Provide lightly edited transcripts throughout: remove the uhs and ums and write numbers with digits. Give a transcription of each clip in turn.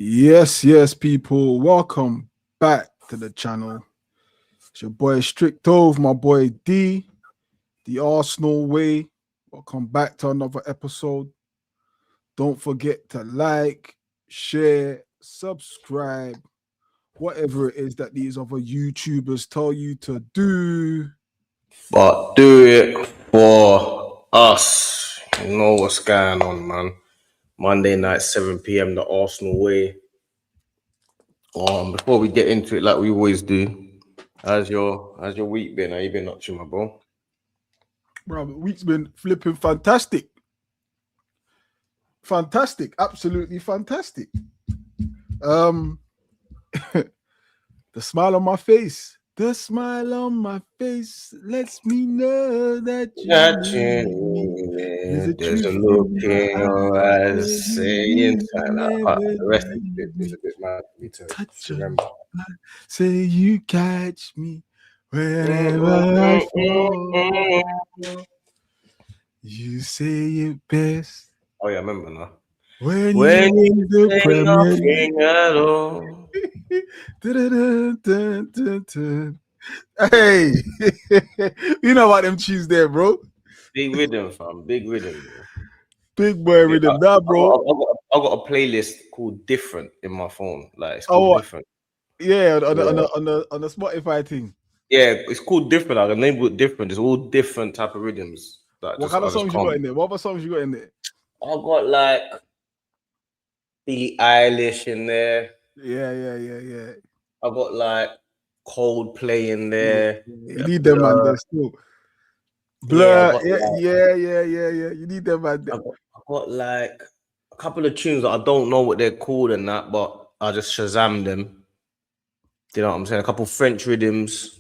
Yes, people. Welcome back to the channel. It's your boy Strictove, my boy D, the Arsenal way. Welcome back to another episode. Don't forget to like, share, subscribe, whatever it is that these other YouTubers tell you to do. But do it for us. You know what's going on, man. Monday night, 7 p.m. the Arsenal way. Before we get into it, like we always do, how's your week been? How you been up to, my bro? Bro, the week's been flipping fantastic. Fantastic, absolutely fantastic. The smile on my face. The smile on my face lets me know that there's a look in your eyes saying the rest of it is a bit mad for me to remember. Say you catch me wherever I fall. You say it best. Oh yeah, I remember now. When you the Premier League at all. Hey, you know what them tunes there, bro? Big rhythm, fam. Big rhythm, bro. Big boy rhythm, that bro. I got a playlist called Different in my phone. Like it's called Different. Yeah, on the Spotify thing. Yeah, it's called Different. Like the name was different. It's all different type of rhythms. Like, what kind of songs you got in there? What other songs you got in there? I got like Billie Eilish in there. Yeah. I got like Coldplay in there. You need them man there still. Blur. Yeah. You need them man there. I got like a couple of tunes that I don't know what they're called and that, but I just Shazam them. You know what I'm saying? A couple French rhythms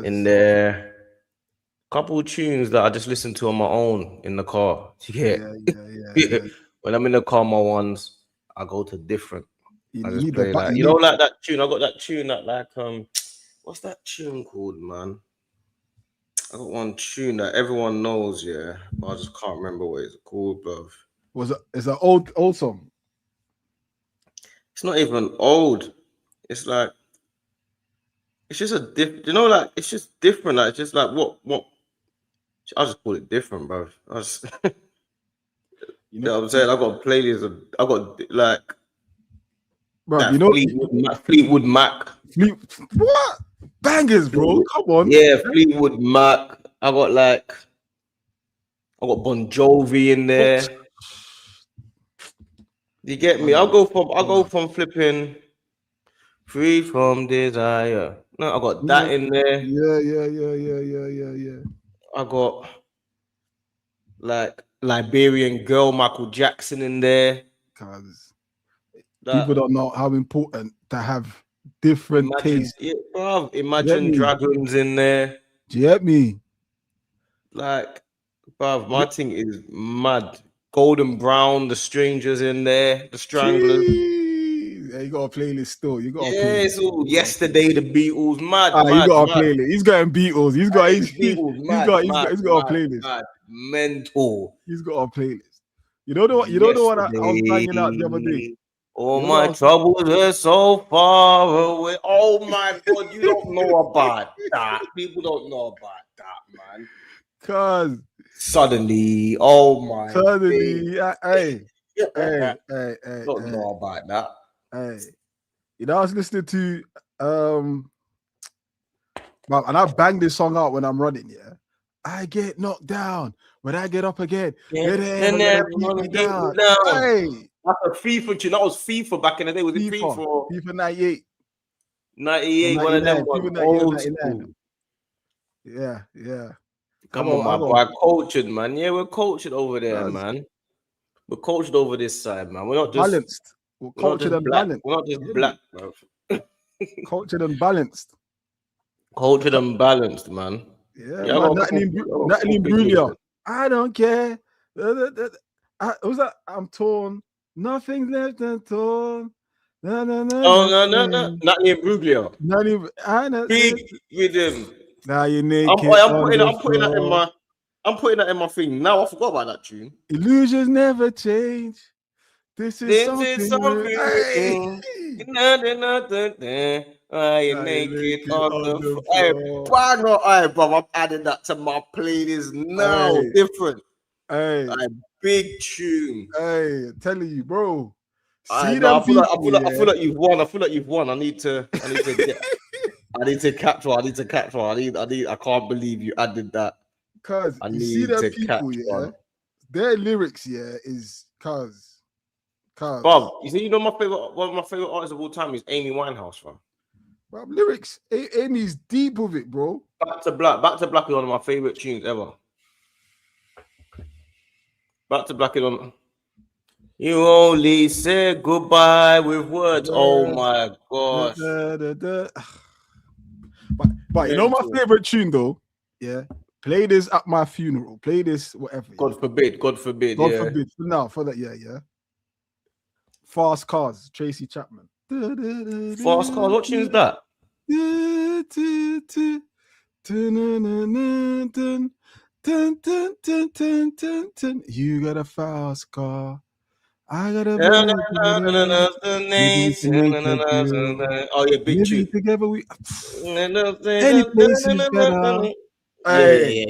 in there. Couple tunes that I just listen to on my own in the car. Yeah. When I'm in the car, my ones, I go to Different. I just play like, you know, like that tune. I got that tune that like what's that tune called, man? I got one tune that everyone knows, yeah, but I just can't remember what it's called, bruv. It's an old song. It's not even old. It's like it's just you know, like it's just different. Like it's just like what I just call it Different, bruv. You know what I'm saying? I got a playlist. I got like, bro. You know, Fleetwood Mac. What bangers, bro? Come on. Yeah, Fleetwood Mac. I got Bon Jovi in there. You get me? I'll go from flipping Free From Desire. No, I got that in there. Yeah. I got like Liberian Girl, Michael Jackson in there. Because people don't know how important to have different tastes. Yeah, bro, Imagine Dragons in there. Do you get me? Like, bro, my thing is mad. Golden Brown, The Strangers in there, The Stranglers. Yeah, you got a playlist still. You got a playlist. It's all Yesterday, The Beatles, mad. You got a playlist. He's got Beatles. He's got a playlist. Mad. Mental. He's got a playlist. You know the one I was banging out the other day. All my troubles are so far away. Oh my God, you don't know about that. People don't know about that, man. Cause suddenly, oh my. Suddenly, hey. Don't know about that. Hey, you know I was listening to and I bang this song out when I'm running. Yeah, I get knocked down, but I get up again. Yeah. Down. Hey. That's a FIFA tune. That was FIFA back in the day. Was it FIFA? FIFA 98. 98, one of them ones. Old school. Yeah. Come on, my boy. Cultured, man. Yeah, we're cultured over there, man. We're cultured over this side, man. We're not just balanced. We're cultured and balanced. We're not just black, bro. Cultured and balanced. Cultured and balanced, man. Yeah, Natalie Imbruglia. I don't care. Who's that? I'm torn. Nothing's left untorn. No. Natalie Imbruglia. Big rhythm. Now you're naked. I'm putting that in my thing. Now I forgot about that tune. Illusions never change. This is something. Hey. I naked on the floor. Hey, bro, I'm adding that to my playlist now. Hey. Different. Hey. Big tune. Hey, I'm telling you, bro. I feel like you've won. I feel like you've won. I need to get. I need to capture. I can't believe you added that. Cause you see them people, yeah. Their lyrics, yeah, is cause. Bro, you know one of my favorite artists of all time is Amy Winehouse, fam. Bro, lyrics, Amy's deep with it, bro. Back to Black is one of my favorite tunes ever. Back to Black is on. You only say goodbye with words. Oh my gosh. But you know my favorite tune though? Yeah. Play this at my funeral. Play this, whatever. God forbid. God forbid. For that, yeah. Fast Cars, Tracy Chapman. Fast Cars, what tune is that? You got a fast car. I got a oh yeah, big tune. Together we any place is better. Hey,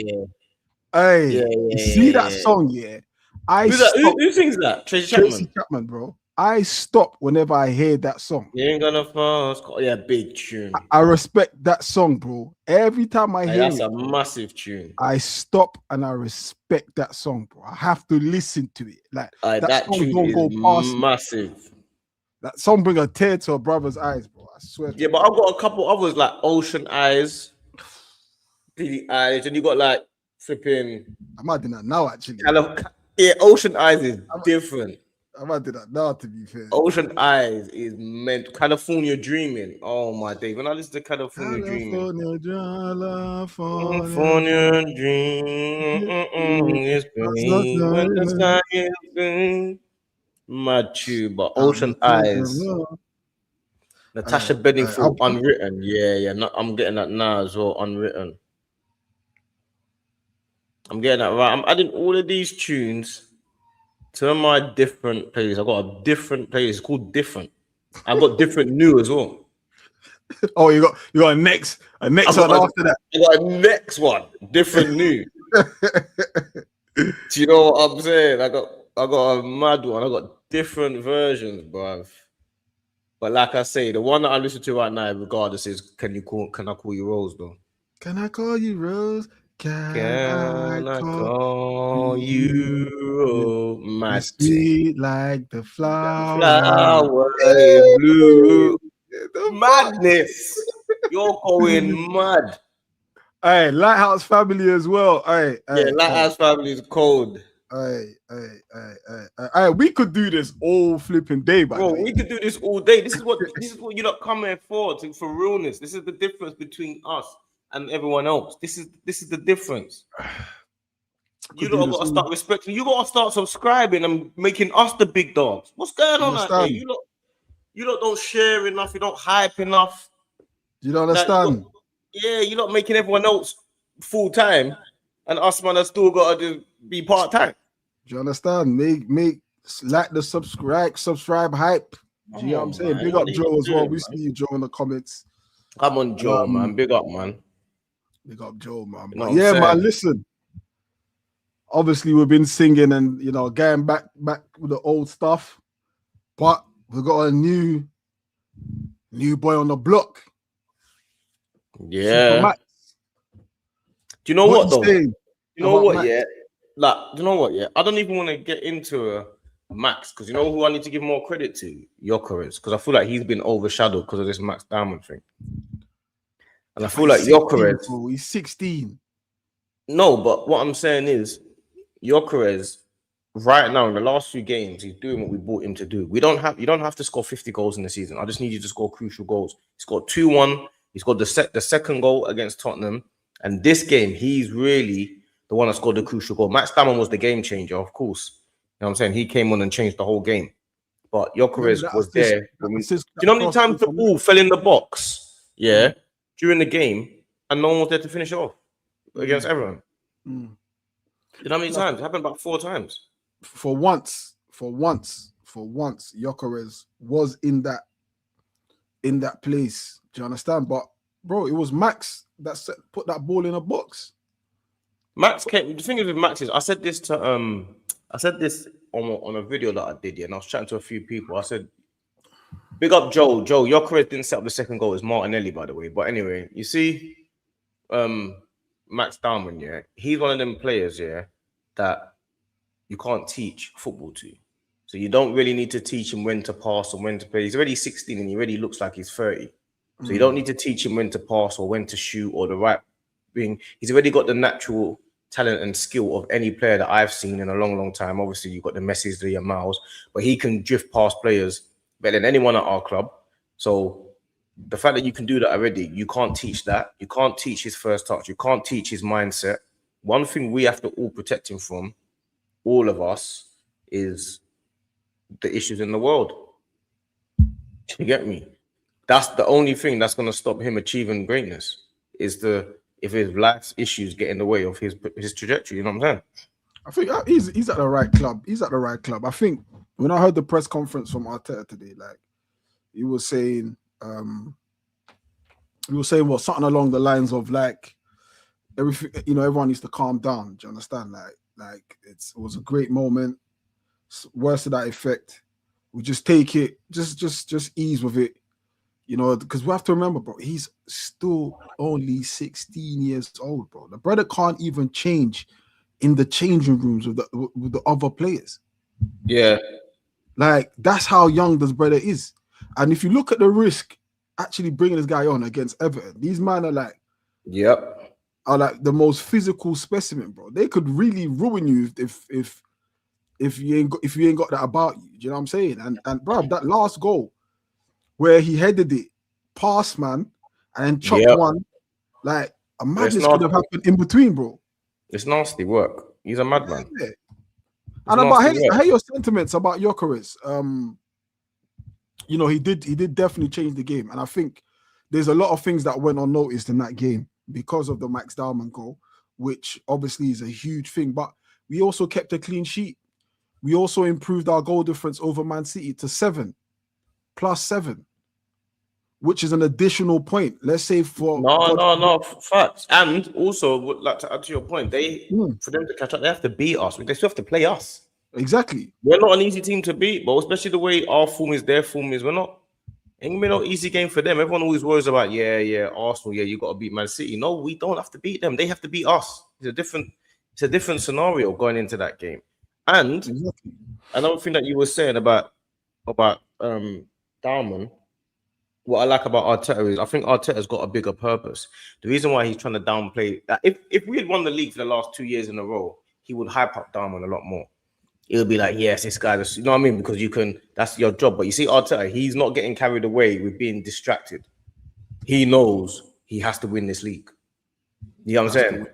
you see that song, yeah? Who sings that? Tracy Chapman, bro. I stop whenever I hear that song. You ain't gonna fast. Yeah, big tune. I respect that song, bro. Every time I hear that's a massive tune. I stop and I respect that song, bro. I have to listen to it. Like that song tune don't go past massive. Me. That song bring a tear to a brother's eyes, bro. I swear. Yeah, but I've got a couple others like Ocean Eyes, Billy Eyes, and you got like flipping. I might do that now, actually. Yeah, Ocean Eyes is different. I might do that now, to be fair. Ocean Eyes is meant California Dreaming. Oh my day. When I listen to California Dreaming. California Dreaming is pretty when the sky is blue. Mad tune, but Ocean Eyes. Natasha Bedingfield, Unwritten. Yeah. I'm getting that now as well, Unwritten. I'm getting that right. I'm adding all of these tunes to my different playlist. I got a different playlist. It's called Different. I got different new as well. Oh, you got a next one after that. I got a next one, different new. Do you know what I'm saying? I got a mad one. I got different versions, bruv. But like I say, the one that I listen to right now, regardless, is Can I Call You Rose, though? Can I call you Rose? Can I call you Rose? Sweet like the flower. Flower blue. Madness. You're going mad. Hey, Lighthouse Family as well. Lighthouse Family is cold. Hey, we could do this all flipping day, bro. We could do this all day. This is what you're not coming for realness. This is the difference between us and everyone else. This is the difference. You lot got to start respecting. You got to start subscribing and making us the big dogs. What's going on out there? You lot don't share enough. You don't hype enough. You don't understand? You're not making everyone else full time, and us man, I still got to be part time. Do you understand? Make like the subscribe hype. Do you know what I'm saying? Big up Joe as well. We see you, Joe, in the comments. Come on, Joe, man. Big up, man. Big up Joe, man. But yeah, man, listen. Obviously, we've been singing and getting back with the old stuff, but we got a new boy on the block. Yeah. Do you know what though? You know what? Yeah. Like, do you know what? Yeah. I don't even want to get into Max because you know who I need to give more credit to? Jokeres, because I feel like he's been overshadowed because of this Max Diamond thing. And I feel like Jokeres. He's 16. No, but what I'm saying is Jokeres right now in the last few games, he's doing what we bought him to do. You don't have to score 50 goals in the season. I just need you to score crucial goals. He scored 2-1. He scored the second goal against Tottenham. And this game, he's really the one that scored the crucial goal. Max Diamond was the game changer, of course. You know what I'm saying? He came on and changed the whole game. But Jokeres was there. Do you know how many times the ball fell in the box? Yeah. During the game, and no one was there to finish it off against everyone. You know how many times? It happened about 4 times. For once, for once, Gyökeres was in that place. Do you understand? But bro, it was Max that put that ball in a box. Max came. The thing is with Max is, I said this on a video that I did, yeah, and I was chatting to a few people. I said, big up Joe. Gyökeres didn't set up the second goal. It's Martinelli, by the way. But anyway, you see, Max Darman, yeah, he's one of them players, yeah, that you can't teach football to. So you don't really need to teach him when to pass or when to play. He's already 16 and he already looks like he's 30. So you don't need to teach him when to pass or when to shoot or the right thing. He's already got the natural talent and skill of any player that I've seen in a long, long time. Obviously, you've got the Messis, the Yamals, but he can drift past players better than anyone at our club. So the fact that you can do that already, you can't teach that. You can't teach his first touch. You can't teach his mindset. One thing we have to all protect him from, all of us, is the issues in the world. You get me? That's the only thing that's going to stop him achieving greatness, is if his life's issues get in the way of his trajectory. You know what I'm saying? I think he's at the right club. He's at the right club. I think when I heard the press conference from Arteta today, like he was saying something along the lines of like everything, everyone needs to calm down. Do you understand? Like it was a great moment. Words to that effect. We just take it, just ease with it, because we have to remember, bro, he's still only 16 years old, bro. The brother can't even change in the changing rooms with the other players. Yeah. Like, that's how young this brother is. And if you look at the risk actually bringing this guy on against Everton, these men are like, are like the most physical specimen, bro. They could really ruin you if you ain't got that about you. Do you know what I'm saying? And bro, that last goal where he headed it past man and chopped one, like a madness could have happened in between, bro. It's nasty work. He's a madman. Yeah. And I hate your sentiments about Gyökeres. He did definitely change the game. And I think there's a lot of things that went unnoticed in that game because of the Max Darman goal, which obviously is a huge thing. But we also kept a clean sheet. We also improved our goal difference over Man City to 7, +7, which is an additional point. Let's say for facts. And also, would like to add to your point, for them to catch up, they have to beat us. They still have to play us. Exactly. We're not an easy team to beat, but especially the way our form is, their form is. Ain't gonna be no easy game for them. Everyone always worries about Arsenal. Yeah, you got to beat Man City. No, we don't have to beat them. They have to beat us. It's a different scenario going into that game. And another thing that you were saying about Darman, what I like about Arteta is I think Arteta's got a bigger purpose. The reason why he's trying to downplay that, if we had won the league for the last 2 years in a row, he would hype up Darman a lot more. It would be like, yes, this guy's, you know what I mean? Because that's your job. But you see, Arteta, he's not getting carried away with being distracted. He knows he has to win this league. You know what I'm saying?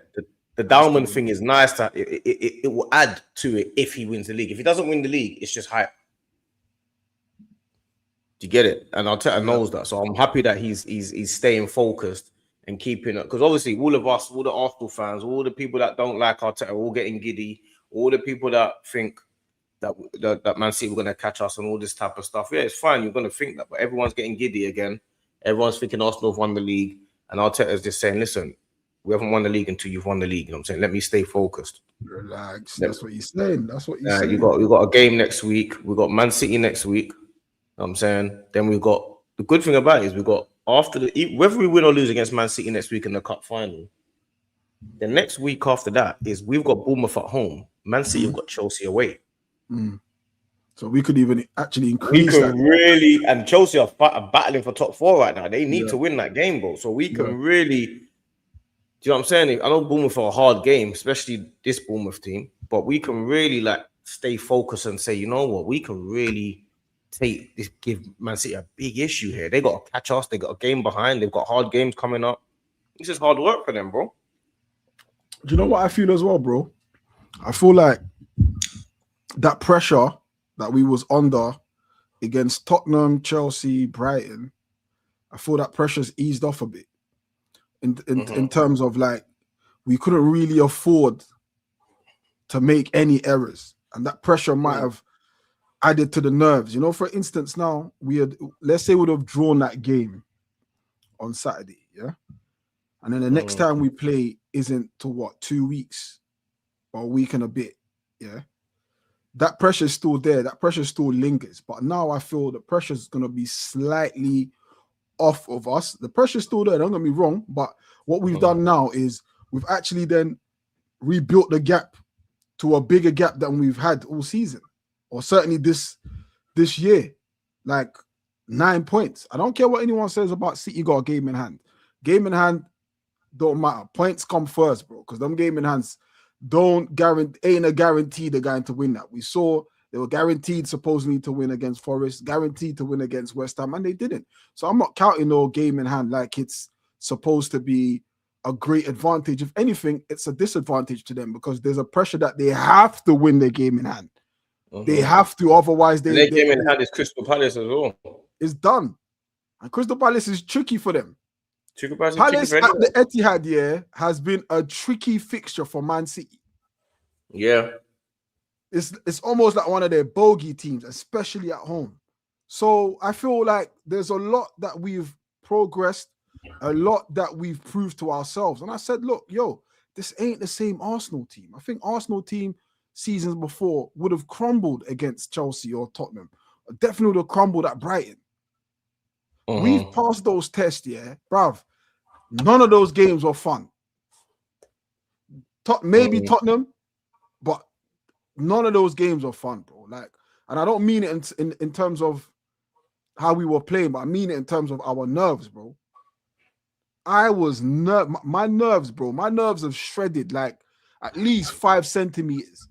The Darman thing is nice. It will add to it if he wins the league. If he doesn't win the league, it's just hype. Do you get it? And Arteta knows that. So I'm happy that he's staying focused and keeping it. Because obviously, all of us, all the Arsenal fans, all the people that don't like Arteta, all getting giddy. All the people that think that Man City were going to catch us and all this type of stuff. Yeah, it's fine. You're going to think that. But everyone's getting giddy again. Everyone's thinking Arsenal have won the league. And Arteta's just saying, listen, we haven't won the league until you've won the league. You know what I'm saying? Let me stay focused. Relax. That's what he's saying. Saying. We got a game next week. We got Man City next week. You know what I'm saying? Then we've got, the good thing about it is we've got, whether we win or lose against Man City next week in the cup final, the next week after that is we've got Bournemouth at home. Man City have got Chelsea away. So we could even actually increase and Chelsea are battling for top 4 right now. They need to win that game, bro. So we can really, do you know what I'm saying? I know Bournemouth are a hard game, especially this Bournemouth team, but we can really stay focused and say, you know what, we can really give Man City a big issue here. They got to catch us. They got a game behind. They've got hard games coming up. This is hard work for them, bro. Do you know what I feel as well, bro? I feel like that pressure that we was under against Tottenham, Chelsea, Brighton, I feel that pressure's eased off a bit in terms of we couldn't really afford to make any errors, and that pressure might have added to the nerves. You know, for instance, now let's say we'd have drawn that game on Saturday, yeah, and then the next time we play isn't to what, 2 weeks or a week and a bit, yeah. That pressure is still there. That pressure still lingers. But now I feel the pressure is going to be slightly off of us. The pressure is still there. Don't get me wrong. But what we've done now is we've actually then rebuilt the gap to a bigger gap than we've had all season, or certainly this year. Like 9 points. I don't care what anyone says about City got a game in hand. Game in hand don't matter. Points come first, bro. Because them game in hands ain't a guarantee they're going to win that. We saw they were guaranteed supposedly to win against Forest, guaranteed to win against West Ham, and they didn't. So I'm not counting no game in hand like it's supposed to be a great advantage. If anything, it's a disadvantage to them because there's a pressure that they have to win their game in hand. They have to, otherwise their game in hand is Crystal Palace as well. It's done. And Crystal Palace is tricky for them. Palace at the Etihad, yeah, has been a tricky fixture for Man City. Yeah. It's almost like one of their bogey teams, especially at home. So I feel like there's a lot that we've progressed, a lot that we've proved to ourselves. And I said, look, yo, this ain't the same Arsenal team. I think Arsenal team seasons before would have crumbled against Chelsea or Tottenham. Definitely would have crumbled at Brighton. We've passed those tests, yeah, bruv. None of those games were fun. Maybe Tottenham, but none of those games were fun, bro. Like, and I don't mean it in terms of how we were playing, but I mean it in terms of our nerves, bro. My nerves, bro. My nerves have shredded like at least 5 centimeters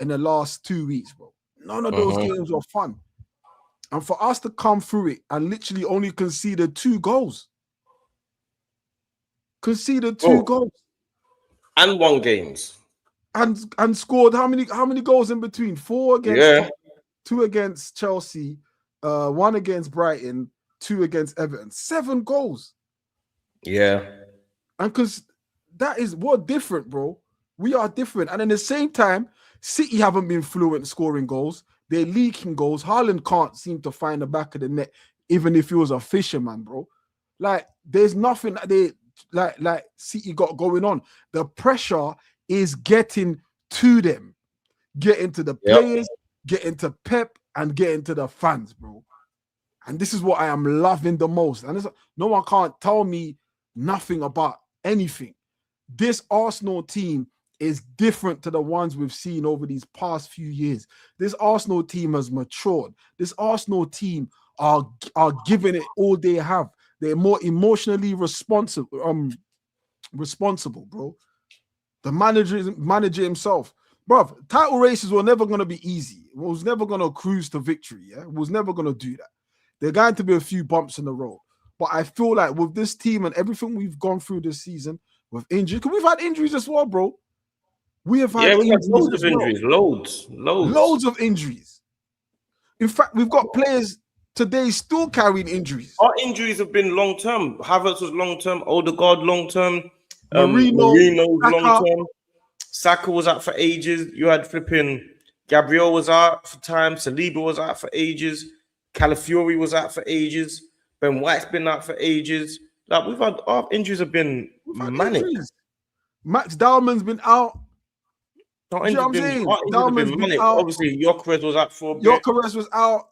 in the last 2 weeks, bro. None of those games were fun. And for us to come through it and literally only conceded 2 goals. Conceded 2 goals. And won games. And scored how many goals in between? 4 against 2 against Chelsea, 1 against Brighton, 2 against Everton. 7 goals. Yeah. And because we're different, bro. We are different. And at the same time, City haven't been fluent scoring goals. They're leaking goals. Haaland can't seem to find the back of the net, even if he was a fisherman, bro. Like, there's nothing that they like City got going on. The pressure is getting to them, getting to the players, getting to Pep, and getting to the fans, bro. And this is what I am loving the most. And no one can't tell me nothing about anything. This Arsenal team is different to the ones we've seen over these past few years. This Arsenal team has matured. This Arsenal team are giving it all they have. They're more emotionally responsible, bro. The manager himself. Bro, title races were never going to be easy. It was never going to cruise to victory, yeah? It was never going to do that. There are going to be a few bumps in the road. But I feel like with this team and everything we've gone through this season, with injuries, because we've had injuries as well, bro. We have had loads of injuries. Loads of injuries. In fact, we've got players today still carrying injuries. Our injuries have been long term. Havertz was long term. Odegaard long term. Marino long term. Saka was out for ages. You had flipping Gabriel was out for time. Saliba was out for ages. Calafiori was out for ages. Ben White's been out for ages. Like our injuries have been manic. Injuries. Max Dowman's been out. You know what I'm saying? Dowman's been out. Obviously, Gyökeres was out for a bit. Gyökeres was out.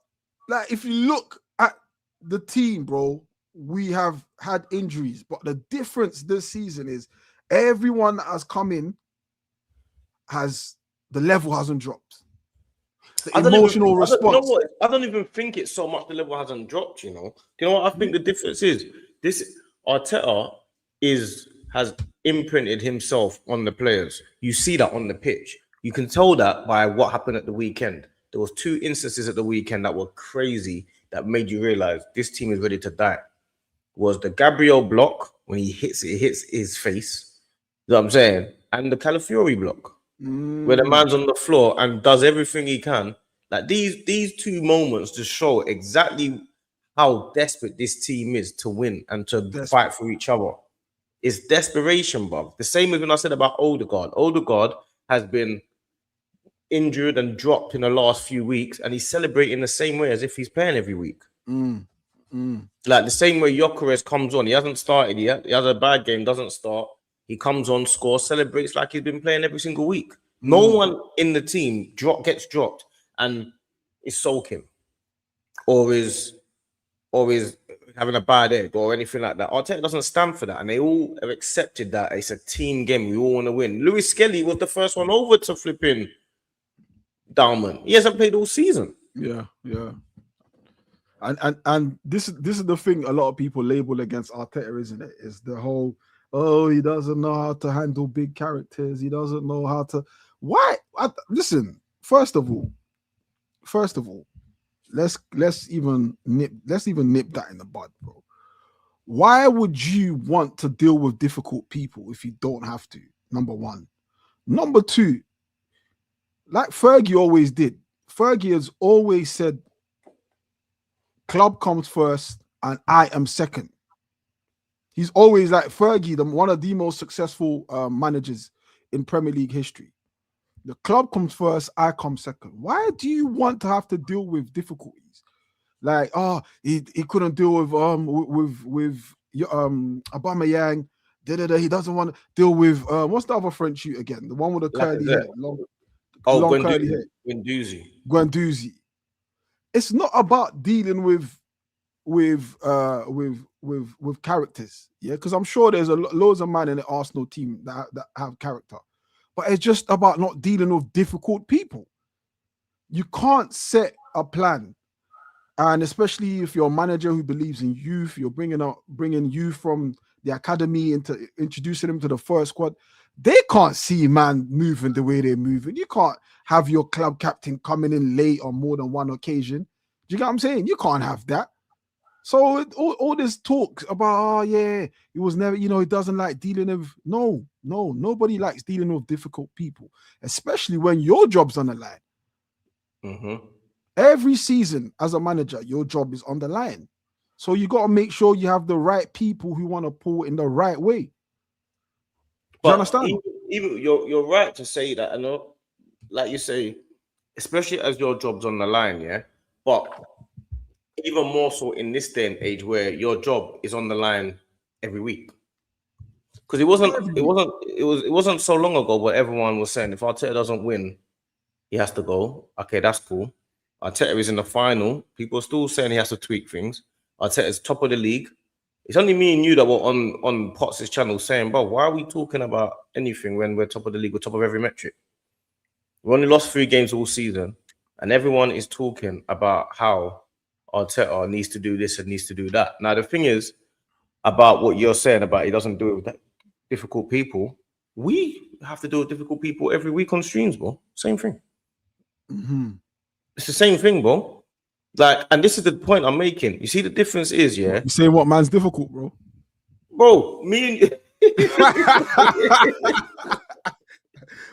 Like, if you look at the team, bro, we have had injuries. But the difference this season is everyone that has come in the level hasn't dropped. The emotional response. I don't even think it's so much the level hasn't dropped, you know. Do you know what I think the difference is? This Arteta has imprinted himself on the players. You see that on the pitch. You can tell that by what happened at the weekend. There was 2 instances at the weekend that were crazy that made you realize this team is ready to die. Was the Gabriel block when he hits his face. You know what I'm saying? And the Calafiori block. Where the man's on the floor and does everything he can. Like these 2 moments just show exactly how desperate this team is to win and to fight for each other. It's desperation, bro. The same as when I said about Odegaard. Odegaard has been injured and dropped in the last few weeks, and he's celebrating the same way as if he's playing every week. Like the same way Gyökeres comes on. He hasn't started yet. He has a bad game, doesn't start. He comes on, scores, celebrates like he's been playing every single week. No one in the team gets dropped and is sulking or is having a bad egg or anything like that. Arteta doesn't stand for that, and they all have accepted that it's a team game. We all want to win. Lewis Skelly was the first one over to flipping Dalman. He hasn't played all season. Yeah. And this is the thing a lot of people label against Arteta, isn't it? Is the whole, oh, he doesn't know how to handle big characters. He doesn't know how to. Why? Listen. First of all, let's even nip that in the bud, bro. Why would you want to deal with difficult people if you don't have to? Number one. Number two, like Fergie always did. Fergie has always said, club comes first and I am second. He's always like Fergie, one of the most successful managers in Premier League history. The club comes first, I come second. Why do you want to have to deal with difficulties? Like, he couldn't deal with Aubameyang. He doesn't want to deal with what's the other French shoot again? The one with the curly hair. Long curly hair. Guendouzi. It's not about dealing with characters, yeah, because I'm sure there's loads of men in the Arsenal team that have character, but it's just about not dealing with difficult people. You can't set a plan, and especially if you're a manager who believes in youth, you're bringing youth from the academy into introducing them to the first squad. They can't see man moving the way they're moving. You can't have your club captain coming in late on more than one occasion. Do you get what I'm saying? You can't have that. So all this talk about, he was never, he doesn't like dealing with, no, nobody likes dealing with difficult people, especially when your job's on the line. Every season as a manager, your job is on the line. So you got to make sure you have the right people who want to pull in the right way. Do you understand? Even you're right to say that. I know, like you say, especially as your job's on the line, yeah. But even more so in this day and age where your job is on the line every week. Because it wasn't so long ago where everyone was saying if Arteta doesn't win, he has to go. Okay, that's cool. Arteta is in the final. People are still saying he has to tweak things. Arteta's top of the league. It's only me and you that were on Potts' channel saying, bro, why are we talking about anything when we're top of the league? We're top of every metric. We only lost 3 games all season, and everyone is talking about how Arteta needs to do this and needs to do that. Now, the thing is about what you're saying about he doesn't do it with difficult people. We have to do it with difficult people every week on streams, bro. Same thing. It's the same thing, bro. Like, and this is the point I'm making. You see, the difference is, yeah. You saying what man's difficult, bro? Bro, me and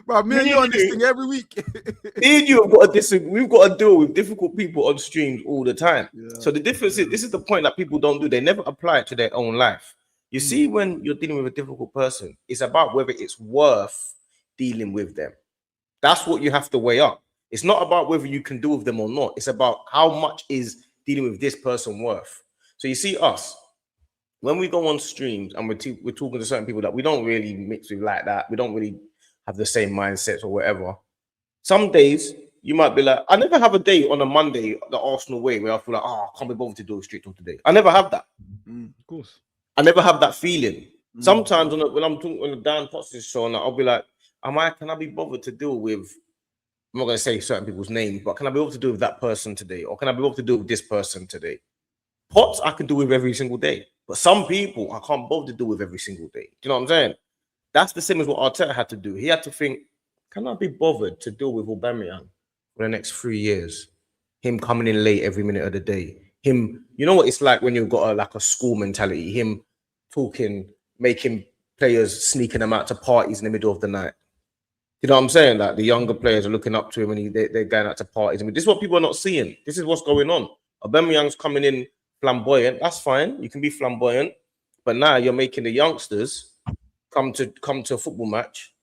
bro, me and you on this thing every week. Me and you have got to we've got to deal with difficult people on streams all the time. Yeah. So the difference is, this is the point that people don't do. They never apply it to their own life. You see, when you're dealing with a difficult person, it's about whether it's worth dealing with them. That's what you have to weigh up. It's not about whether you can deal with them or not. It's about how much is dealing with this person worth. So you see us, when we go on streams and we're talking to certain people that we don't really mix with like that, we don't really have the same mindsets or whatever. Some days you might be like, I never have a day on a Monday the Arsenal way where I feel like, I can't be bothered to do a street talk today. I never have that. Of course. I never have that feeling. Sometimes when I'm talking on the Dan Potts' show, and I'll be like, can I be bothered to deal with, I'm not going to say certain people's names, but can I be able to do with that person today? Or can I be able to do with this person today? Potts, I can do with every single day. But some people, I can't bother to do with every single day. Do you know what I'm saying? That's the same as what Arteta had to do. He had to think, can I be bothered to deal with Aubameyang for the next 3 years? Him coming in late every minute of the day. Him, you know what it's like when you've got a school mentality. Him talking, making players, sneaking them out to parties in the middle of the night. You know what I'm saying? Like the younger players are looking up to him and they're going out to parties. I mean, this is what people are not seeing. This is what's going on. Aubameyang's coming in flamboyant. That's fine. You can be flamboyant. But now you're making the youngsters come to a football match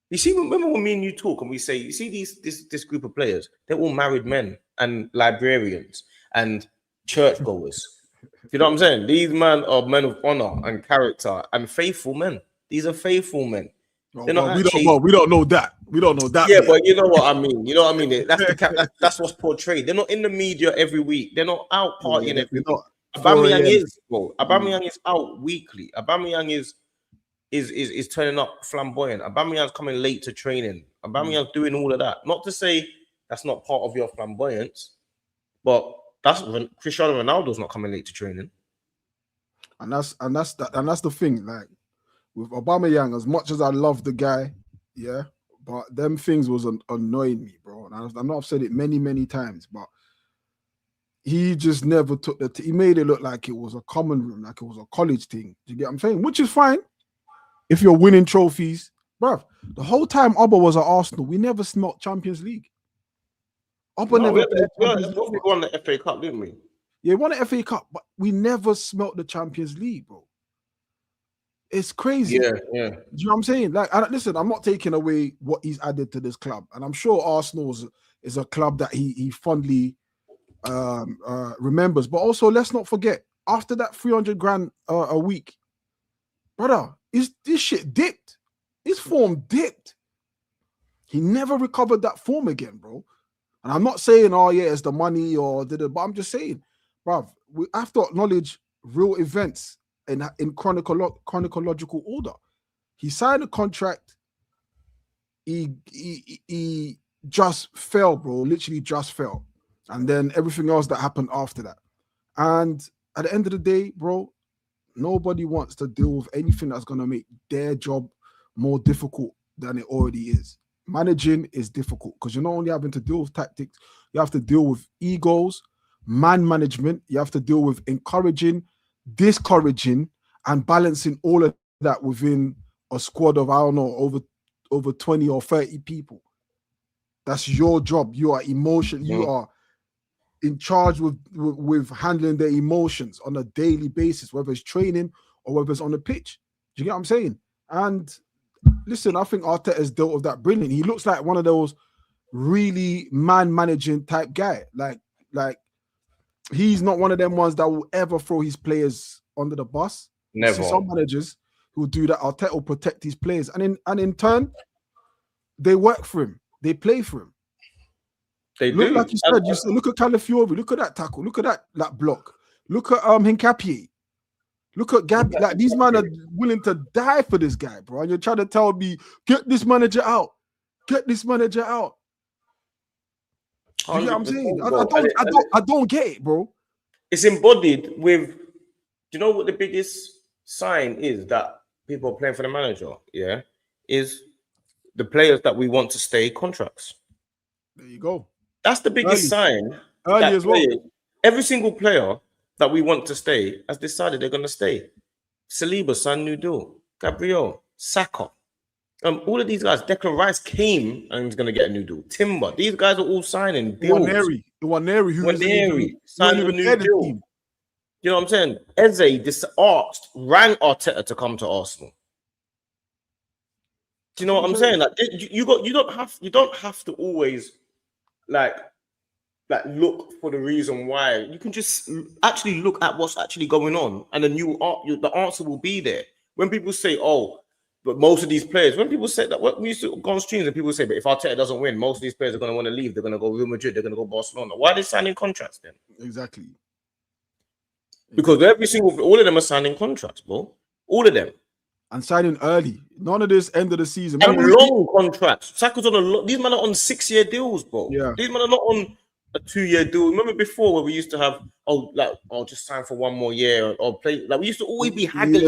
You see, remember when me and you talk and we say, you see this group of players, they're all married men and librarians and churchgoers. You know what I'm saying? These men are men of honor and character and faithful men. These are faithful men. We don't know that. We don't know that. Yeah, but you know what I mean. You know what I mean. That's what's portrayed. They're not in the media every week. They're not out partying every week. Aubameyang is, bro. Aubameyang is out weekly. Aubameyang is turning up flamboyant. Aubameyang's coming late to training. Aubameyang's doing all of that. Not to say that's not part of your flamboyance, but that's when Cristiano Ronaldo's not coming late to training. And that's the thing. Like with Aubameyang, as much as I love the guy, yeah, but them things was annoying me, bro. And I know I've said it many times, but he just never took he made it look like it was a common room, like it was a college thing. Do you get what I'm saying? Which is fine if you're winning trophies, bruv. The whole time Abba was at Arsenal, we never smelt Champions League. Abba never we won the FA Cup, didn't we? Yeah, we won the FA Cup, but we never smelt the Champions League, bro. It's crazy. Yeah. Do you know what I'm saying? Like, listen, I'm not taking away what he's added to this club, and I'm sure Arsenal is a club that he fondly remembers. But also, let's not forget, after that 300 grand a week, brother, this shit dipped. His form dipped. He never recovered that form again, bro. And I'm not saying, oh yeah, it's the money or but I'm just saying, bruv, we have to acknowledge real events in chronological order. He signed a contract. He just fell, bro. Literally just fell. And then everything else that happened after that. And at the end of the day, bro, nobody wants to deal with anything that's going to make their job more difficult than it already is. Managing is difficult because you're not only having to deal with tactics, you have to deal with egos, man management, you have to deal with encouraging, discouraging, and balancing all of that within a squad of, I don't know, over 20 or 30 people. That's your job. You are emotional. You are in charge with handling their emotions on a daily basis, whether it's training or whether it's on the pitch. Do you get what I'm saying? And listen, I think Arteta's dealt with that brilliant. He looks like one of those really man-managing type guy. Like he's not one of them ones that will ever throw his players under the bus. Never. Some managers who do that. Arteta will protect his players, and in turn, they work for him. They play for him. They look, do. Like you said, look at Colourful. Look at that tackle. Look at that block. Look at Hincapié. Look at Gabby. Like, these men are willing to die for this guy, bro. And you're trying to tell me, get this manager out. Get this manager out. You get what I'm saying? I don't get it, bro. It's embodied with, do you know what the biggest sign is that people are playing for the manager? Yeah. Is the players that we want to stay contracts. There you go. That's the biggest sign. Early as well. Every single player that we want to stay has decided they're going to stay. Saliba signed new deal. Gabriel, Saka. All of these guys. Declan Rice came and he's going to get a new deal. Timber. These guys are all signing deals. Waneri, who signed a new deal. You know what I'm saying? Eze rang Arteta to come to Arsenal. Do you know what I'm saying? Like you don't have to always like look for the reason why. You can just actually look at what's actually going on, and then the answer will be there. When people say, "Oh, but most of these players," when people say that, we used to go on streams and people say, "But if Arteta doesn't win, most of these players are going to want to leave. They're going to go Real Madrid. They're going to go Barcelona." Why are they signing contracts then? Exactly. Because all of them are signing contracts, bro. All of them. And signing early. None of this end of the season. And long contracts. Saka's on these men are on 6-year deals, bro. Yeah. These men are not on a 2-year deal. Remember before where we used to have, just sign for 1 more year or play. Like we used to always be haggling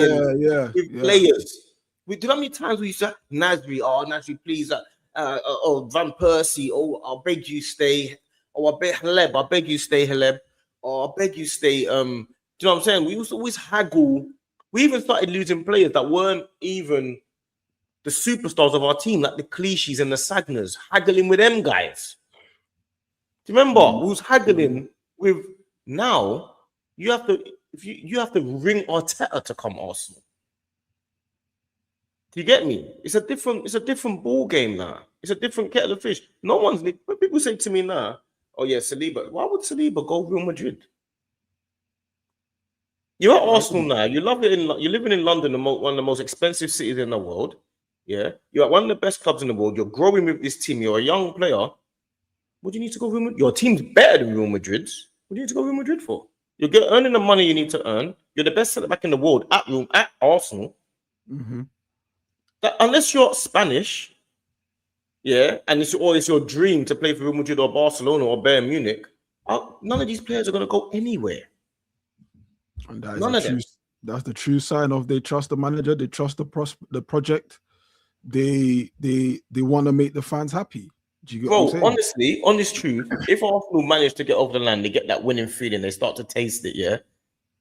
with players. Do you know how many times we used to have Nasri, please, Van Persie, I beg you stay. I beg you stay, Haleb. I beg you stay. Do you know what I'm saying? We used to always haggle. We even started losing players that weren't even the superstars of our team, like the Clichés and the Sagners, haggling with them guys. Do you remember? We was haggling with. Now you have to ring Arteta to come Arsenal. Do you get me? It's a different ball game now. It's a different kettle of fish. No one's. When people say to me now, "Oh yeah, Saliba," why would Saliba go Real Madrid? You're at Arsenal now. You love it. You're living in London, one of the most expensive cities in the world. Yeah, you're at one of the best clubs in the world. You're growing with this team. You're a young player. What do you need to go Real Madrid? Your team's better than Real Madrid's. What do you need to go Real Madrid for? You're earning the money you need to earn. You're the best centre back in the world at Arsenal. Mm-hmm. Unless you're Spanish, yeah, and it's your dream to play for Real Madrid or Barcelona or Bayern Munich, none of these players are going to go anywhere. And that's the true sign of they trust the manager, they trust the project, they want to make the fans happy. Do you get what I'm saying? Honestly, on this truth, if Arsenal manage to get over the line, they get that winning feeling, they start to taste it, yeah,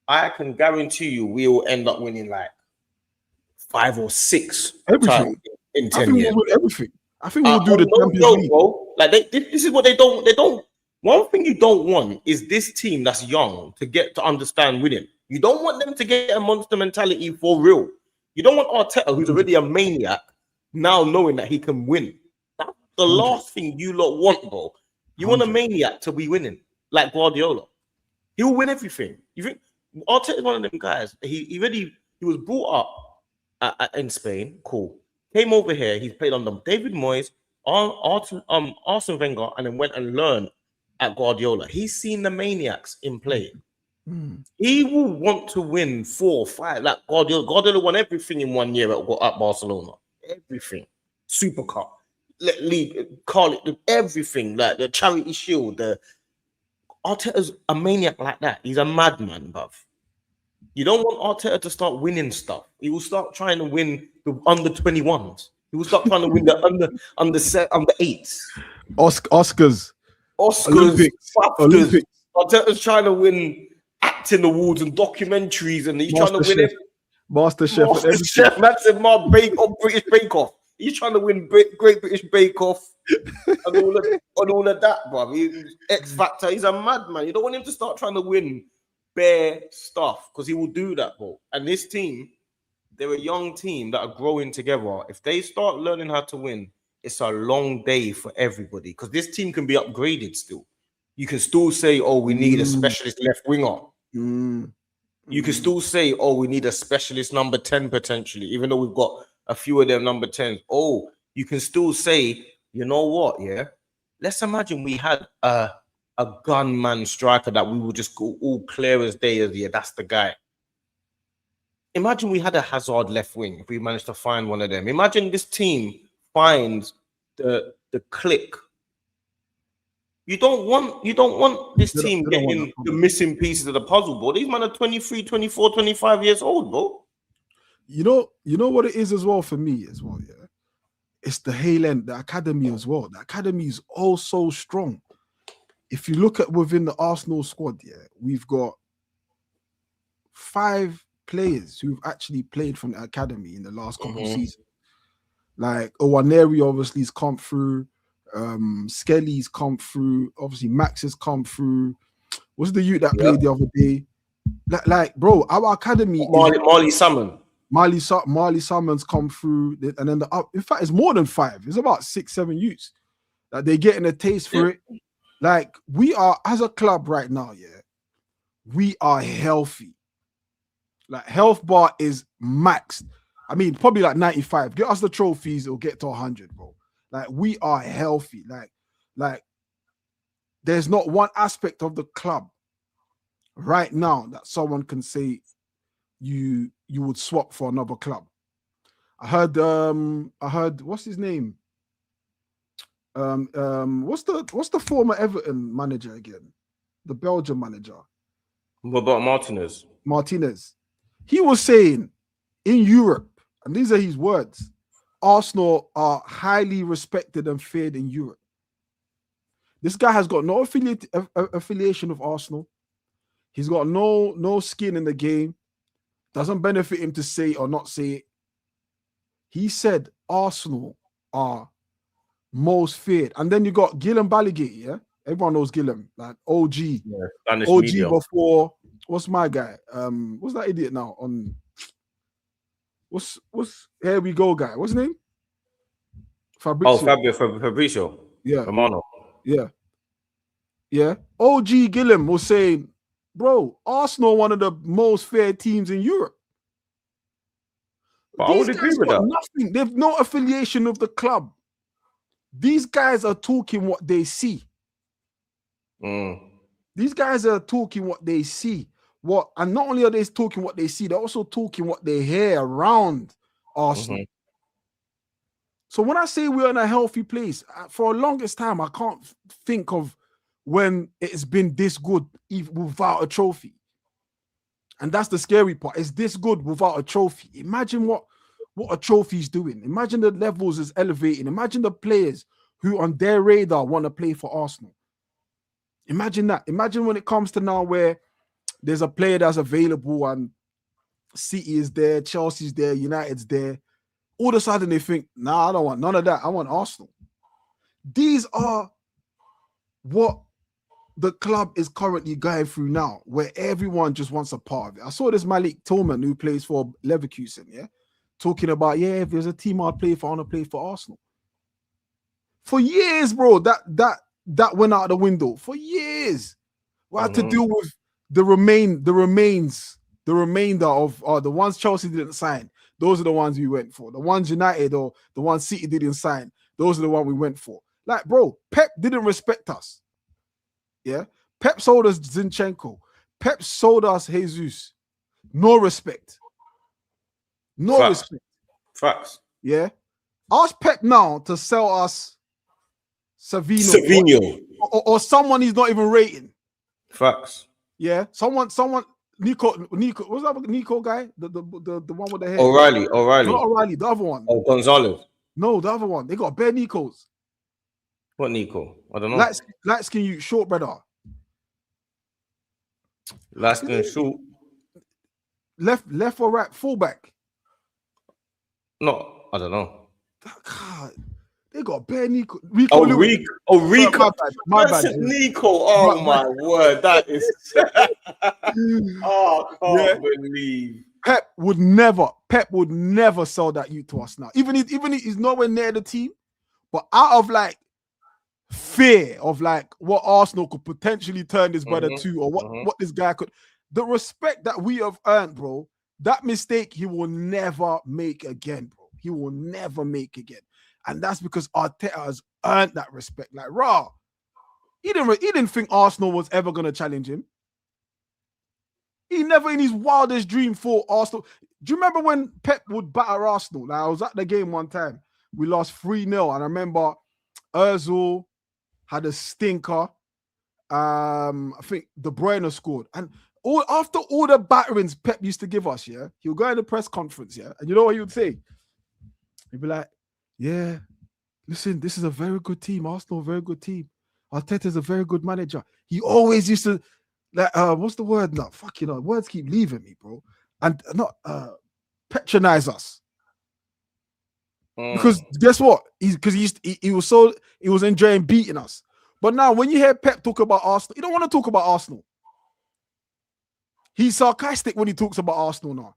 I can guarantee you we will end up winning like 5 or 6 everything in 10 years. We'll win everything. I think we'll do the Champions League. Bro. Like this is what they don't. One thing you don't want is this team that's young to get to understand winning. You don't want them to get a monster mentality for real. You don't want Arteta, who's already a maniac, now knowing that he can win. That's the last thing you lot want, bro. You want a maniac to be winning, like Guardiola. He'll win everything. You think Arteta is one of them guys? He was brought up in Spain. Cool. Came over here. He's played under David Moyes, Arsene Wenger, and then went and learned at Guardiola. He's seen the maniacs in play. He will want to win 4 or 5. Like Guardiola won everything in 1 year at Barcelona. Everything. Super Cup, league, call it everything. Like the Charity Shield. Arteta's a maniac like that. He's a madman, bruv. You don't want Arteta to start winning stuff. He will start trying to win the under 21s. He will start trying to win the under 8s. Oscars. Olympics. Arteta's trying to win acting awards and documentaries, and he's trying to win it. MasterChef. That's a British Bake Off. He's trying to win Great British Bake Off and all of that, bro. X Factor. He's a madman. You don't want him to start trying to win bare stuff because he will do that, bro. And this team, they're a young team that are growing together. If they start learning how to win, it's a long day for everybody because this team can be upgraded still. You can still say, oh, we need a specialist left winger. You can still say, oh, we need a specialist number 10 potentially, even though we've got a few of them number 10s. Oh, you can still say, you know what, yeah? Let's imagine we had a gunman striker that we would just go all clear as day as, yeah, that's the guy. Imagine we had a Hazard left wing if we managed to find one of them. Imagine this team finds the click. You don't want this team getting the missing pieces of the puzzle, bro. These men are 23, 24, 25 years old, bro. You know what it is as well for me as well, yeah? It's the Haaland, the academy as well. The academy is also strong. If you look at within the Arsenal squad, yeah, we've got 5 players who've actually played from the academy in the last couple of seasons. Like Owaneri obviously has come through, Skelly's come through, obviously Max has come through. What's the youth that played the other day? Like bro, our academy Marley Salmon's come through, and then in fact it's more than 5. It's about 6-7 youths that they're getting a taste for it. Like we are as a club right now, yeah, we are healthy. Like health bar is maxed. I mean, probably like 95. Get us the trophies, it'll get to 100, bro. Like we are healthy. Like there's not one aspect of the club right now that someone can say you would swap for another club. I heard what's his name? What's the former Everton manager again? The Belgian manager. What about Martinez. He was saying in Europe, and these are his words, Arsenal are highly respected and feared in Europe. This guy has got no affiliation with Arsenal. He's got no skin in the game. Doesn't benefit him to say or not say it. He said Arsenal are most feared. And then you got Guillem Balligate, yeah? Everyone knows Guillem, like OG. Yeah, Spanish OG media. before, what's my guy? What's that idiot now? what's here we go guy? What's his name? Fabrizio. Oh, Fabrizio. Yeah. Romano. Yeah. Yeah. OG Gilliam was saying, bro, Arsenal are one of the most fair teams in Europe. But I would agree with that. Nothing. They've no affiliation with the club. These guys are talking what they see. These guys are talking what they see. And not only are they talking what they see, they're also talking what they hear around Arsenal. So when I say we're in a healthy place, for the longest time, I can't think of when it's been this good even without a trophy. And that's the scary part. It's this good without a trophy. Imagine what a trophy is doing. Imagine the levels is elevating. Imagine the players who on their radar want to play for Arsenal. Imagine that. Imagine when it comes to now where there's a player that's available and City is there, Chelsea's there, United's there. All of a sudden they think, nah, I don't want none of that. I want Arsenal. These are what the club is currently going through now, where everyone just wants a part of it. I saw this Malik Tillman who plays for Leverkusen, yeah, talking about, if there's a team I'd play for, I want to play for Arsenal. For years, bro, that went out the window. For years. We had to deal with the remainder of the ones Chelsea didn't sign. Those are the ones we went for. The ones United or the ones City didn't sign. Those are the ones we went for. Like, bro, Pep didn't respect us. Yeah? Pep sold us Zinchenko. Pep sold us Jesus. No respect. No respect. Facts. Yeah? Ask Pep now to sell us Savinho. Or someone he's not even rating. Facts. Yeah? Someone Nico, what's that Nico guy? The one with the hair. O'Reilly. Not O'Reilly, the other one. Oh, Gonzalez. No, the other one. They got bare Nicos. What Nico? I don't know. Light skin, you short brother. Light skin, short. Left or right, fullback. No, I don't know. God, they got bare Nico. Rico. My bad. Nico. Oh my word, that is. I can't believe. Pep would never sell that youth to us now. Even if he's nowhere near the team, but out of like fear of like what Arsenal could potentially turn this brother to, or what this guy could, the respect that we have earned, bro. That mistake he will never make again, bro. He will never make again. And that's because Arteta has earned that respect. Like, he didn't think Arsenal was ever going to challenge him. He never in his wildest dream thought Arsenal. Do you remember when Pep would batter Arsenal? Like, I was at the game one time. We lost 3-0. And I remember Ozil had a stinker. I think De Bruyne scored. And after all the batterings Pep used to give us, yeah, he would go in the press conference, yeah, and you know what he would say? He'd be like, yeah, listen, this is a very good team. Arsenal, a very good team. Arteta's a very good manager. He always used to, like, what's the word now? Fuck, words keep leaving me, bro. And not patronize us. Because guess what? He was enjoying beating us. But now when you hear Pep talk about Arsenal, you don't want to talk about Arsenal. He's sarcastic when he talks about Arsenal now.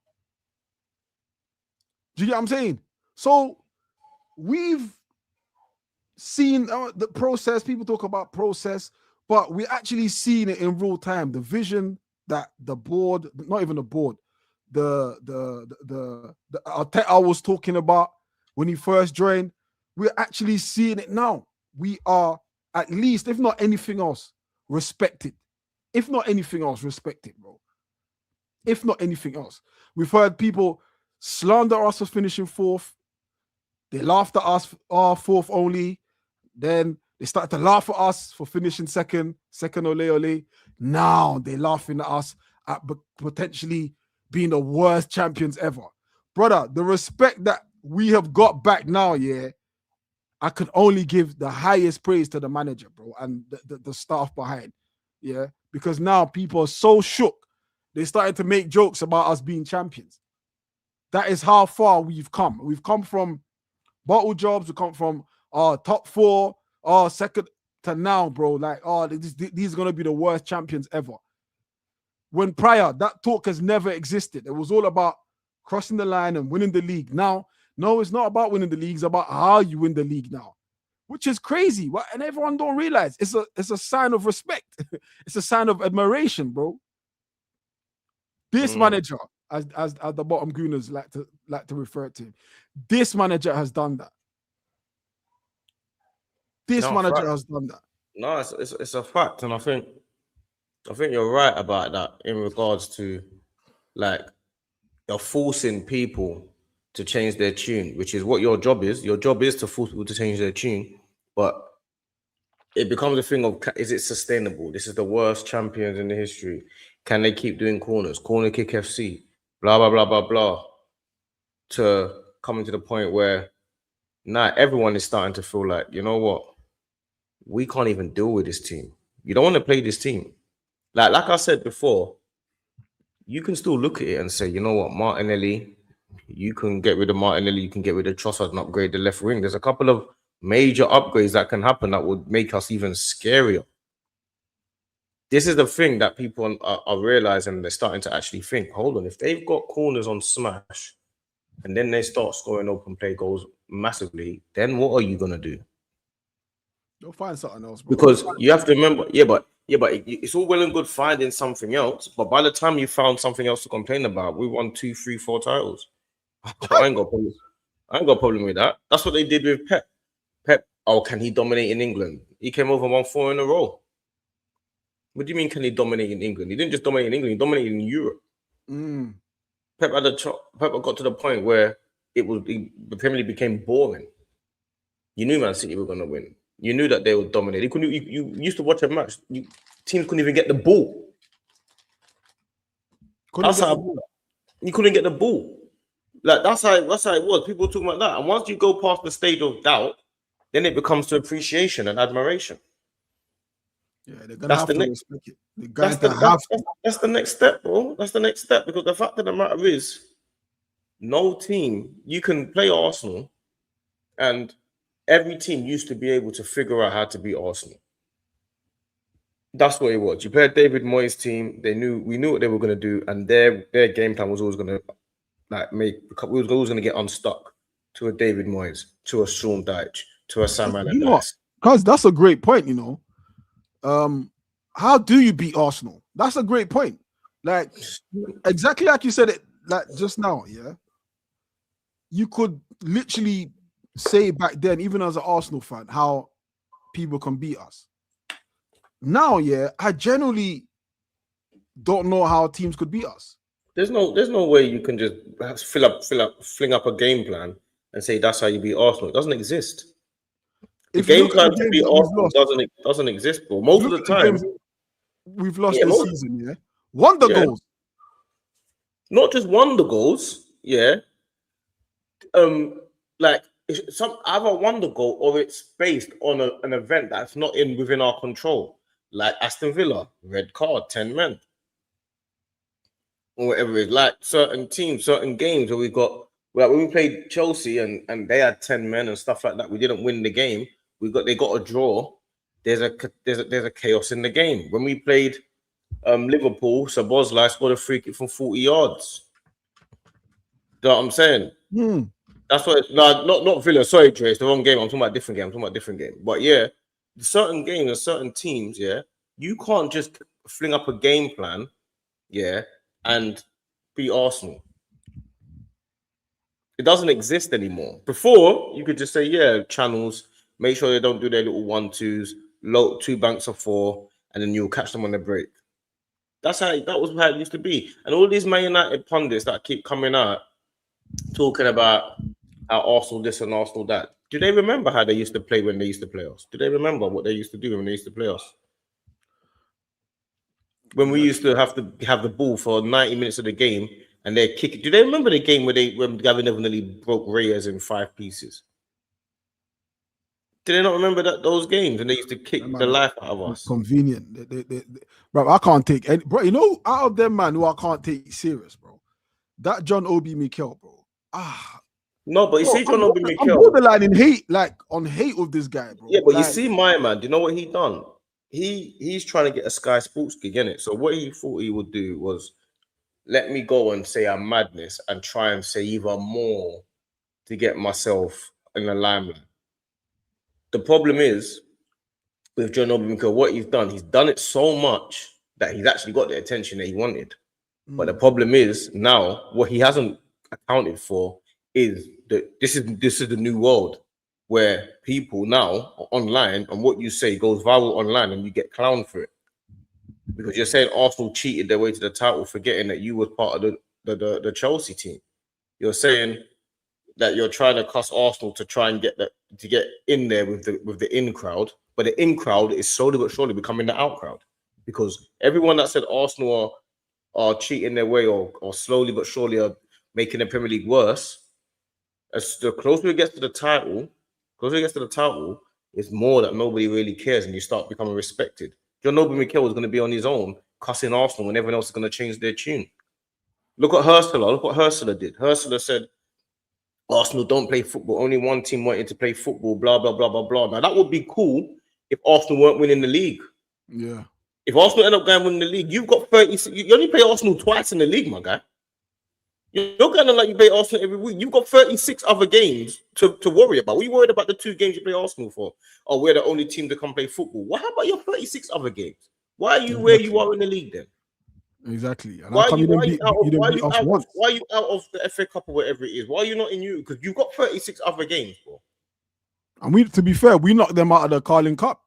Do you get what I'm saying? So we've seen the process. People talk about process, but we actually seen it in real time. The vision that the board, not even the board, the Arteta was talking about when he first joined, we're actually seeing it now. We are, at least, if not anything else, respected. If not anything else, respected, bro. If not anything else. We've heard people slander us for finishing fourth. They laughed at us for fourth only. Then they started to laugh at us for finishing second ole. Now they're laughing at us at potentially being the worst champions ever. Brother, the respect that we have got back now, yeah, I can only give the highest praise to the manager, bro, and the staff behind, yeah, because now people are so shook. They started to make jokes about us being champions. That is how far we've come. We've come from bottle jobs. We come from top four, second to now, bro. Like, these are going to be the worst champions ever. When prior, that talk has never existed. It was all about crossing the line and winning the league. Now, no, it's not about winning the league. It's about how you win the league now, which is crazy. And everyone don't realize it's a sign of respect. It's a sign of admiration, bro. This manager, as the bottom gooners like to refer to him, this manager has done that. This manager has done that. No, it's a fact, and I think you're right about that in regards to like you're forcing people to change their tune, which is what your job is. Your job is to force people to change their tune, but it becomes a thing of, is it sustainable? This is the worst champions in the history. Can they keep doing corners? Corner kick FC, blah, blah, blah, blah, blah, to coming to the point where now everyone is starting to feel like, you know what? We can't even deal with this team. You don't want to play this team. Like I said before, you can still look at it and say, you know what, Martinelli, you can get rid of Martinelli, you can get rid of Trossard and upgrade the left wing. There's a couple of major upgrades that can happen that would make us even scarier. This is the thing that people are realizing. They're starting to actually think, hold on, if they've got corners on smash and then they start scoring open play goals massively, then what are you going to do? You'll find something else, bro. Because you have to remember, but it's all well and good finding something else, but by the time you found something else to complain about, we won 2, 3, 4 titles. I ain't got a problem with that. That's what they did with Pep. Oh, can he dominate in England? He came over and won 4 in a row. What do you mean, can he dominate in England? He didn't just dominate in England, he dominated in Europe. Pep got to the point where the Premier League became boring. You knew Man City were going to win. You knew that they would dominate. You used to watch a match. Teams couldn't even get the ball. You couldn't get the ball. Like that's how it was. People talking about that. And once you go past the stage of doubt, then it becomes to appreciation and admiration. Yeah, they're gonna have to respect it. That's the next step, bro. That's the next step, because the fact of the matter is, no team, you can play Arsenal, and every team used to be able to figure out how to beat Arsenal. That's what it was. You played David Moyes' team. We knew what they were going to do, and their game plan was always going to we was always going to get unstuck to a David Moyes, to a Sean Dyche, to a Sam Allardyce. Because that's a great point. You know, how do you beat Arsenal? That's a great point. Like exactly like you said it, like just now. Yeah, you could literally say back then, even as an Arsenal fan, how people can beat us. Now, yeah, I generally don't know how teams could beat us. There's no way you can just fling up a game plan and say that's how you beat Arsenal. It doesn't exist. The game plan to beat Arsenal doesn't exist, bro. Most of the time, we've lost this season, yeah. Wonder goals. Not just wonder goals, yeah. Like it's either wonder goal or it's based on an event that's not within our control. Like Aston Villa, red card, 10 men. Or whatever it is. Like certain teams, certain games where when we played Chelsea and they had 10 men and stuff like that, we didn't win the game. They got a draw. There's a chaos in the game. When we played Liverpool, Szoboszlai scored a free kick from 40 yards. You know what I'm saying? That's what. Not Villa. Sorry, Trey, it's the wrong game. I'm talking about a different game. But yeah, certain games and certain teams, yeah, you can't just fling up a game plan, yeah, and beat Arsenal. It doesn't exist anymore. Before, you could just say, yeah, channels, make sure they don't do their little 1-2s, low 2 banks of 4, and then you'll catch them on the break. That was how it used to be. And all these Man United pundits that keep coming out talking about how Arsenal this and Arsenal that. Do they remember how they used to play when they used to play us? Do they remember what they used to do when they used to play us? When we used to have the ball for 90 minutes of the game and they're kicking. Do they remember the game when Gavin Neville nearly broke Reyes in 5 pieces? Do they not remember those games and they used to kick the life out of us? Convenient. Bro, I can't take any, bro. You know, out of them, man, who I can't take serious, bro. That John Obi Mikel, bro. No, but you see John Obi Mikel. I'm borderline in hate, on hate with this guy, bro. Yeah, but you see my man, do you know what he done? He's trying to get a Sky Sports gig, innit? So what he thought he would do was let me go and say I'm madness and try and say even more to get myself in the limelight. The problem is with John Obamika, what he's done it so much that he's actually got the attention that he wanted. But the problem is now what he hasn't accounted for is that this is the new world where people now are online and what you say goes viral online and you get clowned for it. Because you're saying Arsenal cheated their way to the title, forgetting that you were part of the Chelsea team. You're saying that you're trying to cuss Arsenal to try and get in there with the in crowd, but the in crowd is slowly but surely becoming the out crowd, because everyone that said Arsenal are cheating their way or slowly but surely are making the Premier League worse. As the closer it gets to the title, it's more that nobody really cares, and you start becoming respected. John Noble Mikel is going to be on his own cussing Arsenal when everyone else is going to change their tune. Look at Hurstler. Look what Hurstler did. Hurstler said Arsenal don't play football. Only one team wanted to play football. Blah blah blah blah blah. Now that would be cool if Arsenal weren't winning the league. Yeah. If Arsenal end up going winning the league, you've got 30. You only play Arsenal twice in the league, my guy. You're kind of like you play Arsenal every week. You've got 36 other games to worry about. What are you worried about the 2 games you play Arsenal for? Oh, we're the only team to come play football. Well, how about your 36 other games? Why are you where you are in the league then? Exactly. And why are you out of the FA Cup or whatever it is? Why are you not in you? Because you've got 36 other games, bro. And to be fair, we knocked them out of the Carling Cup.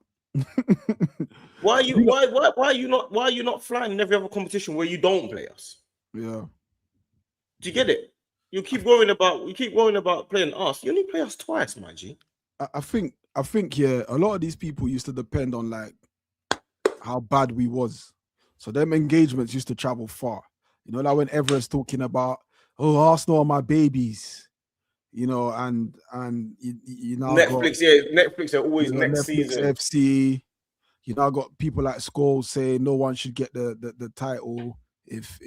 Why are you not flying in every other competition where you don't play us? Yeah. Do you get it? You keep worrying about playing us. You only play us twice, my G. I think yeah, a lot of these people used to depend on like how bad we was. So them engagements used to travel far. You know, like when Everett's talking about, oh, Arsenal are my babies, you know, and you know Netflix, Netflix are always next Netflix season. FC. You know, I got people like Scholes saying no one should get the title if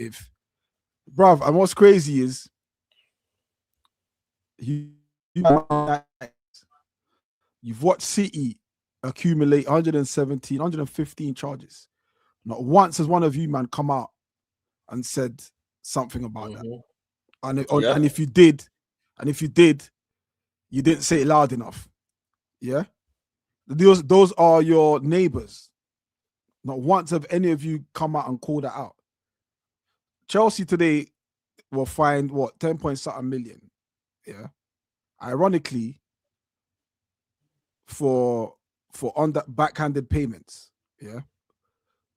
bruv, and what's crazy is you've watched City accumulate 115 charges. Not once has one of you, man, come out and said something about that. And if you did, you didn't say it loud enough. Yeah? Those are your neighbors. Not once have any of you come out and called that out. Chelsea today will find 10 point something million. Yeah. Ironically, for on that backhanded payments. Yeah.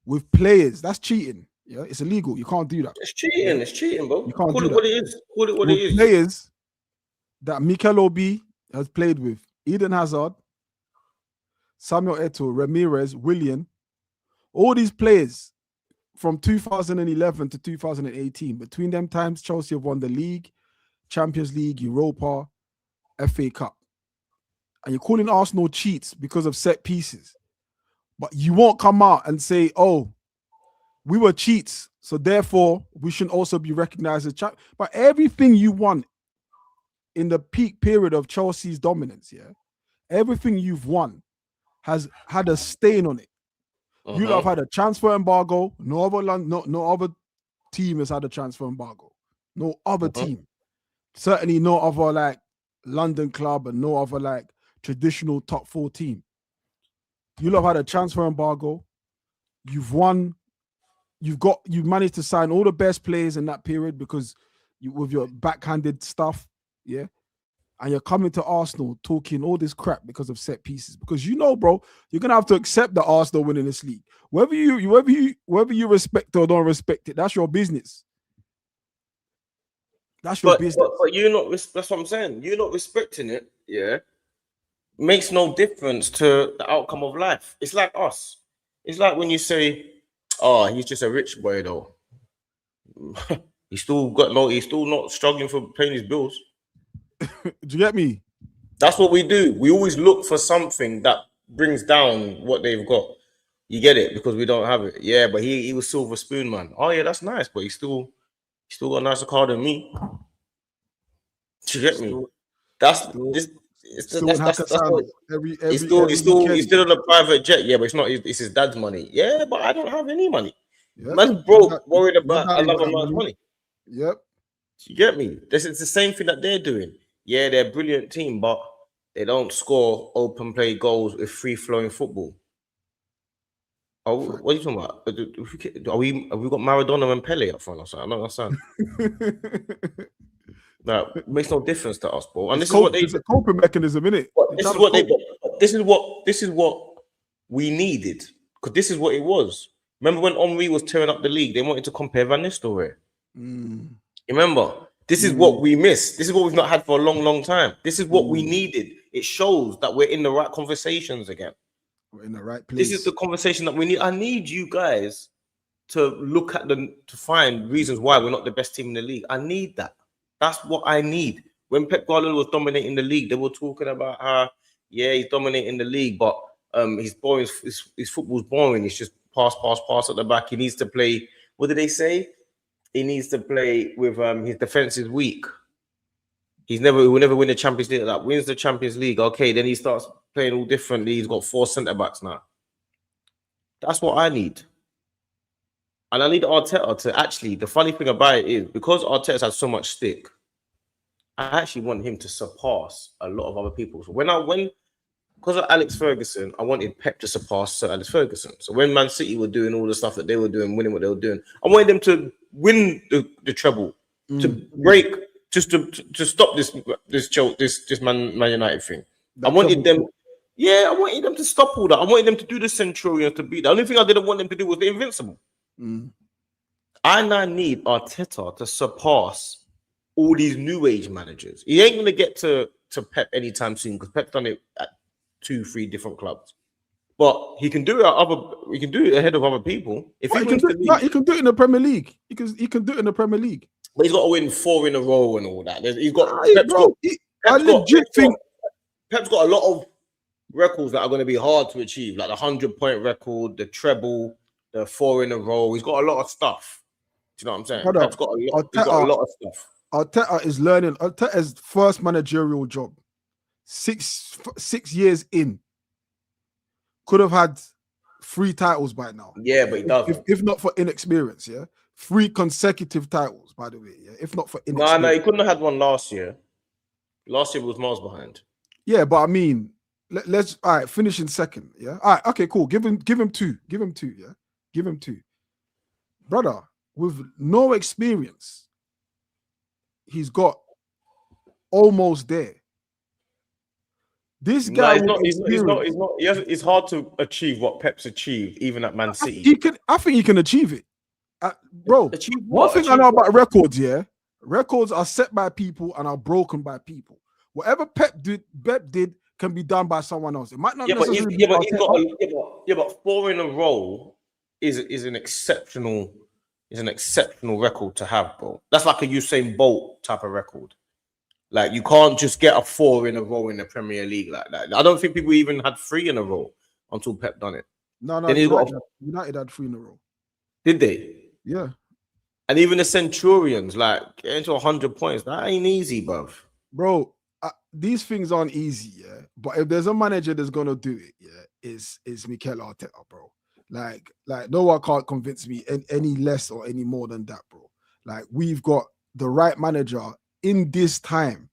With players, that's cheating. Yeah, it's illegal. You can't do that. It's cheating. Yeah. It's cheating, bro. You can't call do it that. What it is. Call it what with it is. Players that Mikel Obi has played with, Eden Hazard, Samuel Eto'o, Ramirez, Willian, all these players from 2011 to 2018. Between them times, Chelsea have won the league, Champions League, Europa, FA Cup. And you're calling Arsenal cheats because of set pieces. But you won't come out and say, oh, we were cheats, so therefore we should also be recognized as champ. But everything you won in the peak period of Chelsea's dominance, yeah, everything you've won has had a stain on it. You have had a transfer embargo. No other team has had a transfer embargo. No other team. Certainly no other like London club and no other like traditional top 4 team. You'll have had a transfer embargo. You've won. You've managed to sign all the best players in that period because with your backhanded stuff, yeah. And you're coming to Arsenal talking all this crap because of set pieces. Because you know, bro, you're gonna have to accept that Arsenal winning this league. Whether you respect it or don't respect it, that's your business. That's your business. But you're not. That's what I'm saying. You're not respecting it. Yeah. Makes no difference to the outcome of life. It's like us. It's like when you say, "Oh, he's just a rich boy, though." He's still not struggling for paying his bills. Do you get me? That's what we do. We always look for something that brings down what they've got. You get it? Because we don't have it. Yeah, but he was silver spoon, man. Oh yeah, that's nice, but he still got a nicer car than me. Do you get me? That's what he's still on a private jet. Yeah, but it's not. It's his dad's money. Yeah, but I don't have any money. Yeah, man's broke, worried about another man's money. Yep. You get me? This is the same thing that they're doing. Yeah, they're a brilliant team, but they don't score open play goals with free flowing football. Oh, what are you talking about? Have we got Maradona and Pele up front or something? I don't understand. That makes no difference to us, bro. And this is what it's a coping mechanism, innit? This is what we needed, because this is what it was. Remember when Henry was tearing up the league? They wanted to compare Van Nistelrooy. Remember, this is what we missed. This is what we've not had for a long, long time. This is what we needed. It shows that we're in the right conversations again. We're in the right place. This is the conversation that we need. I need you guys to look at to find reasons why we're not the best team in the league. I need that. That's what I need. When Pep Guardiola was dominating the league, they were talking about how, yeah, he's dominating the league, but he's boring. His football's boring. It's just pass at the back. He needs to play. What did they say? He needs to play with his defense is weak. He will never win the Champions League. That wins the Champions League. Okay, then he starts playing all differently. He's got 4 centre backs now. That's what I need. And I need Arteta to actually, the funny thing about it is, because Arteta's had so much stick, I actually want him to surpass a lot of other people. So because of Alex Ferguson, I wanted Pep to surpass Sir Alex Ferguson. So when Man City were doing all the stuff that they were doing, winning what they were doing, I wanted them to win the treble, to break, just to stop this Man United thing. I wanted them to stop all that. I wanted them to do the Centurions to beat. The only thing I didn't want them to do was the Invincible. I now need Arteta to surpass all these new age managers. He ain't gonna get to Pep anytime soon, because Pep's done it at 2-3 different clubs. But he can do it ahead of other people. If he can do it in the Premier League. He can do it in the Premier League. But he's got to win 4 in a row and all that. Pep's got a lot of records that are going to be hard to achieve, like the 100-point record, the treble, the 4 in a row. He's got a lot of stuff. Do you know what I'm saying? Pep's got a lot of stuff. Arteta is learning. Arteta's first managerial job, 6 years in, could have had 3 titles by now. Yeah, but he doesn't. If not for inexperience, yeah. 3 consecutive titles, by the way. Yeah, if not for inexperience. No, he couldn't have had one last year. Last year was miles behind. Yeah, but I mean, let's all right. Finish in second. Yeah. All right. Okay. Cool. Give him 2. Give him 2. Yeah. Give him 2. Brother, with no experience, he's got almost there. This guy, it's hard to achieve what Pep's achieved, even at Man City. I think he can achieve it, bro. One thing I know about records, yeah, records are set by people and are broken by people. Whatever Pep did can be done by someone else. It might not necessarily. But 4 in a row is an exceptional record to have, bro. That's like a Usain Bolt type of record. Like, you can't just get a 4 in a row in the Premier League like that. I don't think people even had 3 in a row until Pep done it. No. United had 3 in a row. Did they? Yeah. And even the Centurions, like, getting to 100 points, that ain't easy, bruv. Bro, these things aren't easy, yeah. But if there's a manager that's gonna do it, yeah, is Mikel Arteta, bro. Like no one can't convince me any less or any more than that, bro. Like, we've got the right manager in this time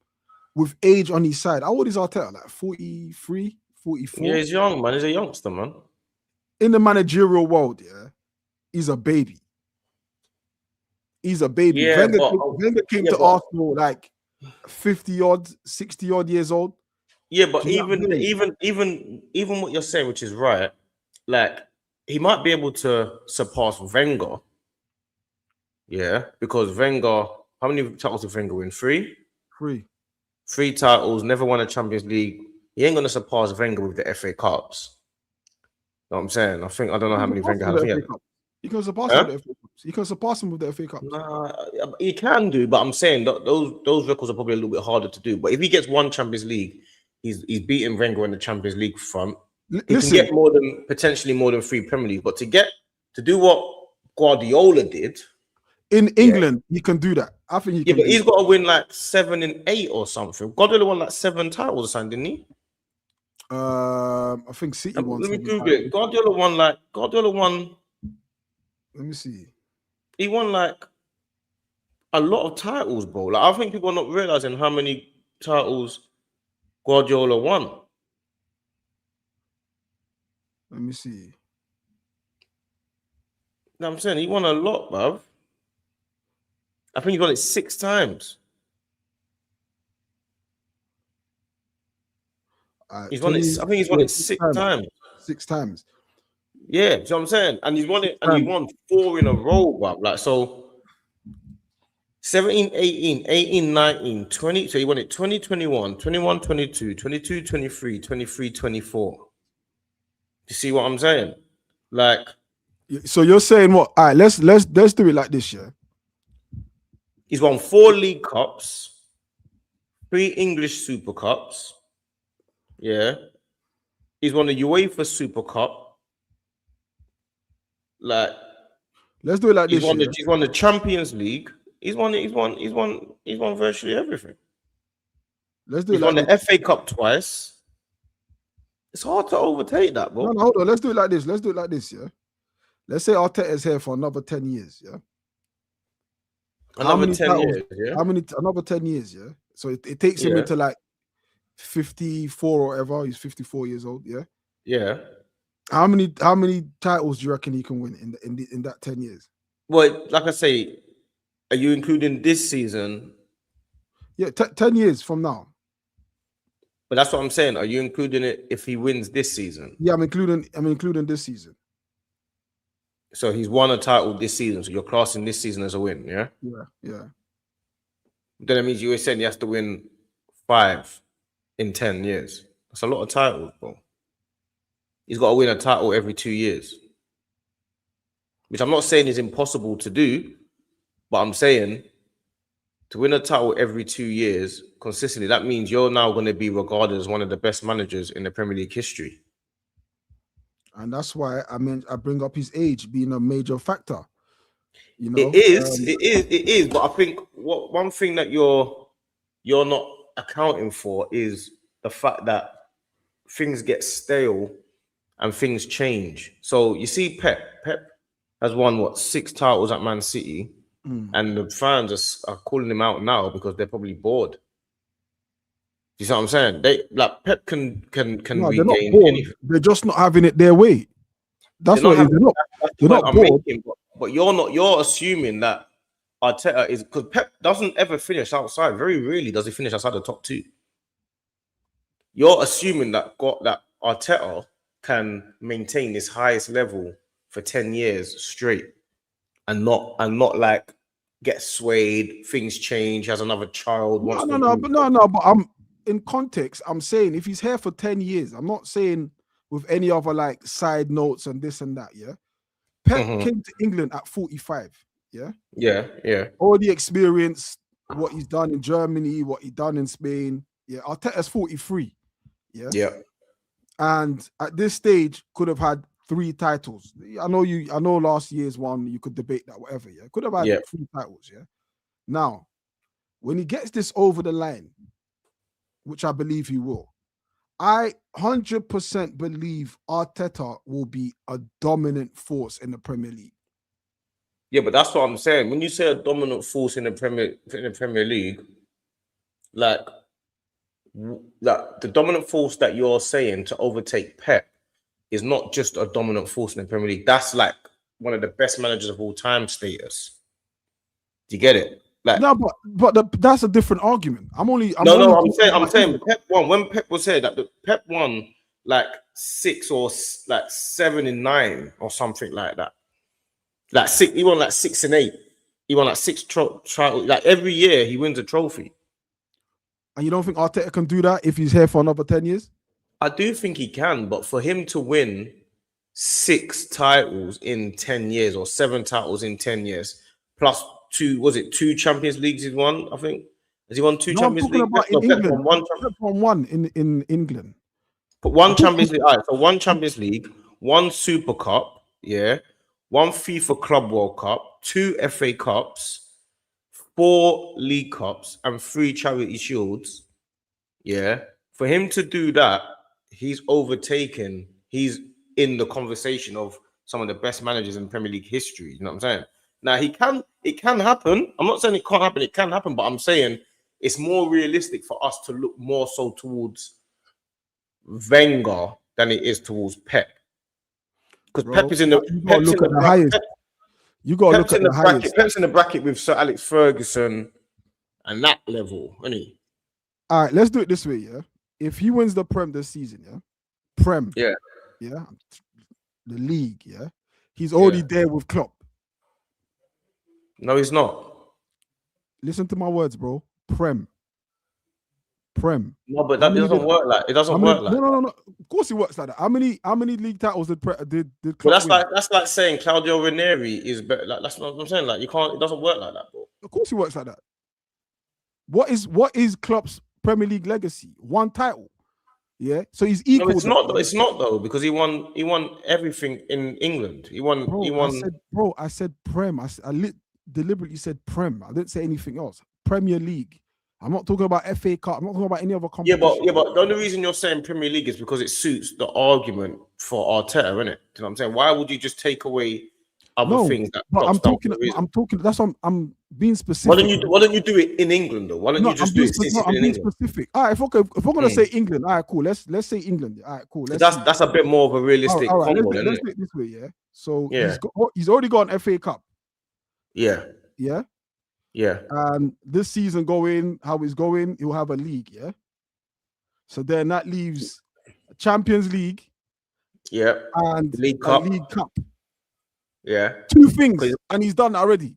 with age on his side. How old is Arteta? Like 43, 44? Yeah, he's young, man. He's a youngster, man. In the managerial world, yeah, he's a baby. He's a baby. Yeah, Wenger came to Arsenal like 50-odd, 60-odd years old. Yeah, but even what you're saying, which is right, like, he might be able to surpass Wenger. Yeah, because Wenger, how many titles did Wenger win? 3? 3 titles, never won a Champions League. He ain't gonna surpass Wenger with the FA Cups. You know what I'm saying? I don't know how many Wenger has. You can surpass him with the FA Cups. You can surpass him with the FA Cups. Nah, he can do, but I'm saying that those records are probably a little bit harder to do. But if he gets 1 Champions League, he's beating Wenger in the Champions League front. He can get potentially more than 3 Premier League. But to do what Guardiola did in England, he can do that. I think he can. Yeah, but he's got to win like 7 and 8 or something. Guardiola won like 7 titles or something, didn't he? I think City won. Let me Google it. Guardiola won. Let me see. He won like a lot of titles, bro. Like, I think people are not realizing how many titles Guardiola won. Let me see. You know what I'm saying? He won a lot, bruv. I think he won it 6 times. He's won it. I think he's won it 6 times. 6 times. Yeah, you know what I'm saying? And he's won it, and he won 4 in a row, bruv. Like, so 17, 18, 18, 19, 20. So he won it 2021, 21, 22, 22, 23, 23, 24. You see what I'm saying? Like, so you're saying what? All right, let's do it like this, yeah. He's won 4 League Cups, 3 English Super Cups. Yeah. He's won the UEFA Super Cup. Like, let's do it like this. He's won the Champions League. He's won virtually everything. Let's do it. He's won the FA Cup twice. It's hard to overtake that, bro. No, hold on. Let's do it like this. Yeah. Let's say Arteta's here for another 10 years, yeah. Another 10 years, yeah. Another 10 years, yeah. So it takes him into like 54 or whatever. He's 54 years old, yeah. Yeah. How many titles do you reckon he can win in that 10 years? Well, like I say, are you including this season? Yeah, 10 years from now. But that's what I'm saying. Are you including it if he wins this season? Yeah, I'm including this season. So he's won a title this season. So you're classing this season as a win, yeah? Yeah. Then it means you were saying he has to win 5 in 10 years. That's a lot of titles, bro. He's got to win a title every 2 years. Which I'm not saying is impossible to do, but I'm saying to win a title every 2 years consistently, that means you're now going to be regarded as one of the best managers in the Premier League history. And that's why I bring up his age being a major factor. You know, it is. But I think one thing that you're not accounting for is the fact that things get stale and things change. So you see, Pep has won 6 titles at Man City, and the fans are calling him out now because they're probably bored. You see what I'm saying? They like Pep can regain anything. They're just not having it their way. That's what they're not bored. But you're assuming that Arteta is, because Pep doesn't ever finish outside. Very rarely does he finish outside the top 2. You're assuming that Arteta can maintain his highest level for 10 years straight and not like get swayed, things change, has another child. But I'm in context. I'm saying if he's here for 10 years, I'm not saying with any other like side notes and this and that. Yeah, Pep came to England at 45. Yeah. All the experience, what he's done in Germany, what he done in Spain. Yeah, Arteta's 43. Yeah. And at this stage, could have had 3 titles. I know last year's one, you could debate that, whatever. Yeah, could have had 3 titles. Yeah. Now, when he gets this over the line, which I believe he will, I 100% believe Arteta will be a dominant force in the Premier League. Yeah, but that's what I'm saying. When you say a dominant force in the Premier League, like the dominant force that you're saying to overtake Pep is not just a dominant force in the Premier League. That's like one of the best managers of all time status. Do you get it? Like, no, but that's a different argument. I'm saying Pep won. When Pep was here, that Pep won like 6 or like 7 and 9 or something like that. Like 6, he won like 6 and 8. He won like 6 titles. Like every year he wins a trophy. And you don't think Arteta can do that if he's here for another 10 years? I do think he can, but for him to win 6 titles in 10 years or 7 titles in 10 years, plus 2 Champions Leagues he's won, I think. Has he won 2 Champions Leagues? In England. One in England. But 1 Champions League. All right, so 1 Champions League, 1 Super Cup, 1 FIFA Club World Cup, 2 FA Cups, 4 League Cups, and 3 Charity Shields. Yeah. For him to do that, he's in the conversation of some of the best managers in Premier League history. You know what I'm saying? Now it can happen. I'm not saying it can't happen. It can happen, but I'm saying it's more realistic for us to look more so towards Wenger than it is towards Pep. Because Pep is in the Pep's in the highest. You got to look at the highest. Pep's in the bracket with Sir Alex Ferguson and that level, isn't he? All right, let's do it this way, yeah. If he wins the Prem this season, yeah, the league, he's already there with Klopp. No, he's not. Listen to my words, bro. Prem. No, but that doesn't work like it. Doesn't work like no. Of course, it works like that. How many league titles did Klopp win? That's like saying Claudio Ranieri is better. Like that's what I'm saying. Like you can't. It doesn't work like that, bro. Of course, he works like that. What is Klopp's Premier League legacy? One title. Yeah, so he's equal. No, it's not though, because he won everything in England. He won. I said Prem. I deliberately said Prem. I didn't say anything else. Premier League. I'm not talking about FA Cup. I'm not talking about any other competition. Yeah, but the only reason you're saying Premier League is because it suits the argument for Arteta, isn't it? Do you know what I'm saying? Why would you just take away other things? I'm talking. That's what I'm being specific. Why don't you do it in England though? Why don't you just do it in England? Specific. All right, if we're gonna say England, all right, cool. Let's say England. All right, cool. That's a bit more of a realistic. All right, let's do it this way, yeah. So he's already got an FA Cup. Yeah. Yeah. Yeah. And this season how it's going, he'll have a league, yeah. So then that leaves Champions League. Yeah. And League Cup. League Cup. Yeah. 2 things, and he's done already.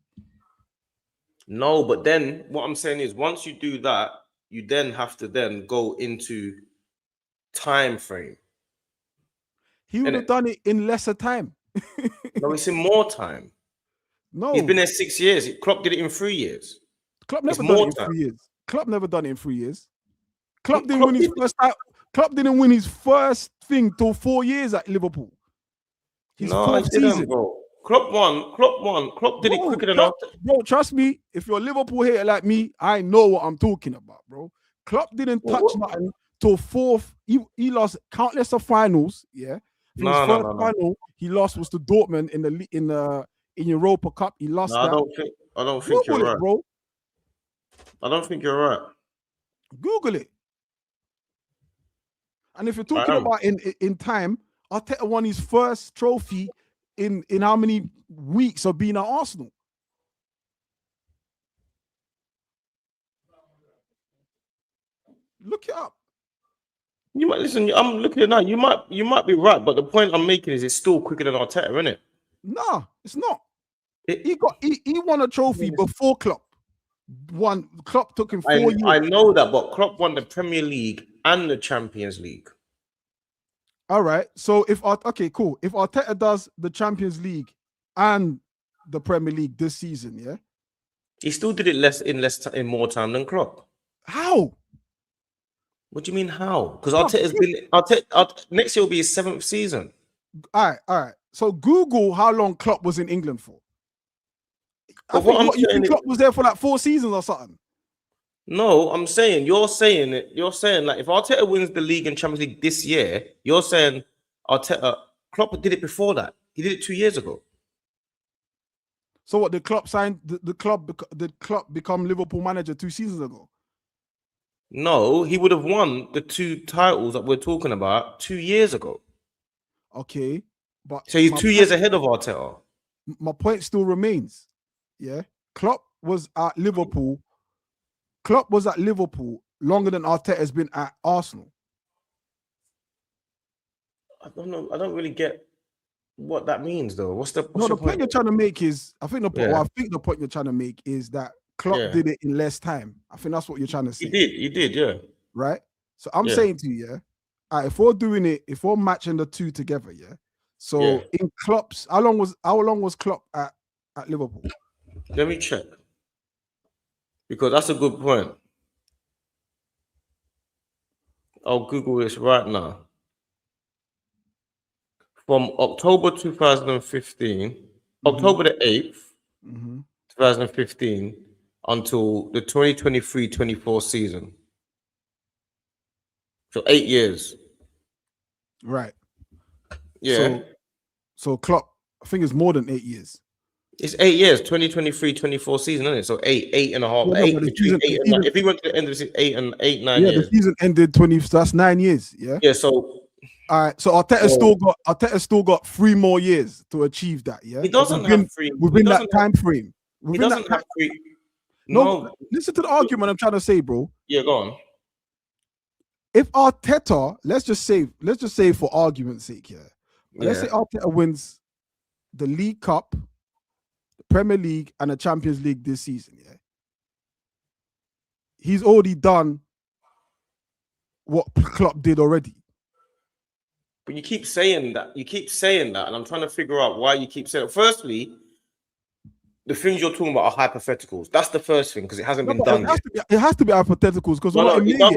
No, but then what I'm saying is once you do that, you then have to then go into time frame. He would have done it in lesser time. No, it's in more time. No, he's been there 6 years. Klopp did it in 3 years. Klopp never done it in 3 years. Klopp never done it in 3 years. Klopp didn't win his first. Klopp didn't win his first thing till 4 years at Liverpool. His fourth season, bro. Klopp won. Klopp did it quicker than us. Bro, trust me. If you're a Liverpool hater like me, I know what I'm talking about, bro. Klopp didn't touch nothing till fourth. He lost countless of finals. Yeah. His first final he lost was to Dortmund in Europa Cup. He lost that. I don't think you're right, bro. I don't think you're right. Google it. And if you're talking about in time, Arteta won his first trophy in how many weeks of being at Arsenal? Look it up. You might listen. I'm looking at now. You might be right, but the point I'm making is it's still quicker than Arteta, isn't it? No, it's not. He won a trophy before Klopp. Klopp took him 4 years. I know that, but Klopp won the Premier League and the Champions League. All right. So cool. If Arteta does the Champions League and the Premier League this season, yeah, he still did it in more time than Klopp. How? What do you mean how? Because Arteta next year will be his 7th season. All right. So Google how long Klopp was in England for. You think Klopp was there for like 4 seasons or something? No, I'm saying you're saying like if Arteta wins the league and Champions League this year, you're saying Klopp did it before that. He did it 2 years ago. So what? Did Klopp sign the club? Did Klopp become Liverpool manager 2 seasons ago? No, he would have won the 2 titles that we're talking about 2 years ago. Okay, but so he's 2 years ahead of Arteta. My point still remains. Yeah, Klopp was at Liverpool. Klopp was at Liverpool longer than Arteta has been at Arsenal. I don't know. I don't really get what that means, though. What's the point you're trying to make is I think the point you're trying to make is that Klopp did it in less time. I think that's what you're trying to say. He did, yeah. Right. So I'm saying to you, if we're matching the two together, So in Klopp's, how long was Klopp at Liverpool? Let me check. Because that's a good point. I'll Google this right now. From October 2015, October the 8th, 2015, until the 2023-24 season. So 8 years. Right. Yeah. So Klopp, I think it's more than 8 years. It's 8 years, 2023-24 season, isn't it? So eight and a half, Yeah, no, eight but the between season, 8 and 9. If he went to the end of the season, 9 the years. season ended 20. So that's 9 years. Yeah. Yeah. So. All right, so Arteta's still got 3 more years to achieve that. Yeah, He doesn't have 3 within that time frame. He doesn't have 3. No, listen to the argument I'm trying to say, bro. Yeah, go on. If Arteta, let's just say for argument's sake, let's say Arteta wins the League Cup, the Premier League, and the Champions League this season, he's already done what Klopp did already. But you keep saying that. And I'm trying to figure out why you keep saying it. Firstly, the things you're talking about are hypotheticals. That's the first thing, because it hasn't been done yet. It has to be hypotheticals, because let me tell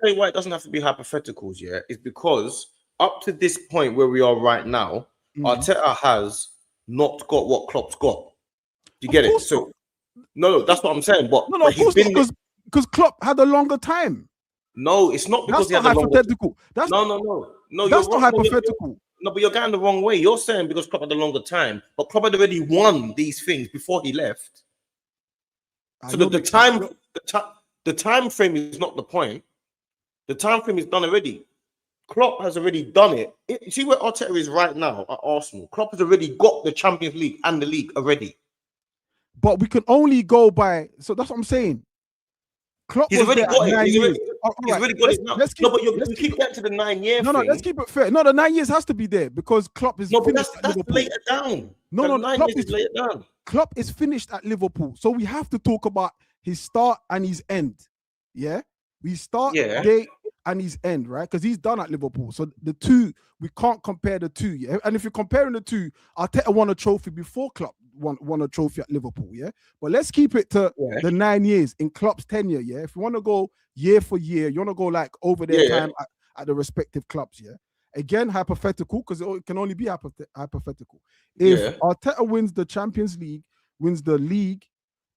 you why it doesn't have to be hypotheticals, It's because up to this point where we are right now, Arteta has not got what Klopp's got. Do you get it? So no, that's what I'm saying. But of course not, because Klopp had a longer time. No, it's not because that's not hypothetical. No, that's not hypothetical. No, but you're going the wrong way. You're saying because Klopp had a longer time, but Klopp had already won these things before he left. So the time frame is not the point. The time frame is done already. Klopp has already done it. You see where Arteta is right now at Arsenal. Klopp has already got the Champions League and the league already. But we can only go by. So that's what I'm saying. Klopp he's already got it. He's already got it now. You keep getting to the 9 year. No, let's keep it fair. No, the 9 years has to be there because Klopp is. No, but that's later down. Klopp is later down. Klopp is finished at Liverpool, so we have to talk about his start and his end. Yeah, we start day and his end, right? Because he's done at Liverpool. So the two, we can't compare the two. Yeah, and if you're comparing the two, Arteta won a trophy before Klopp won a trophy at Liverpool, but let's keep it to the 9 years in Klopp's tenure. If you want to go year for year, you want to go like over their time at the respective clubs. Again, hypothetical, because it can only be hypothetical. If Arteta wins the Champions League, wins the league,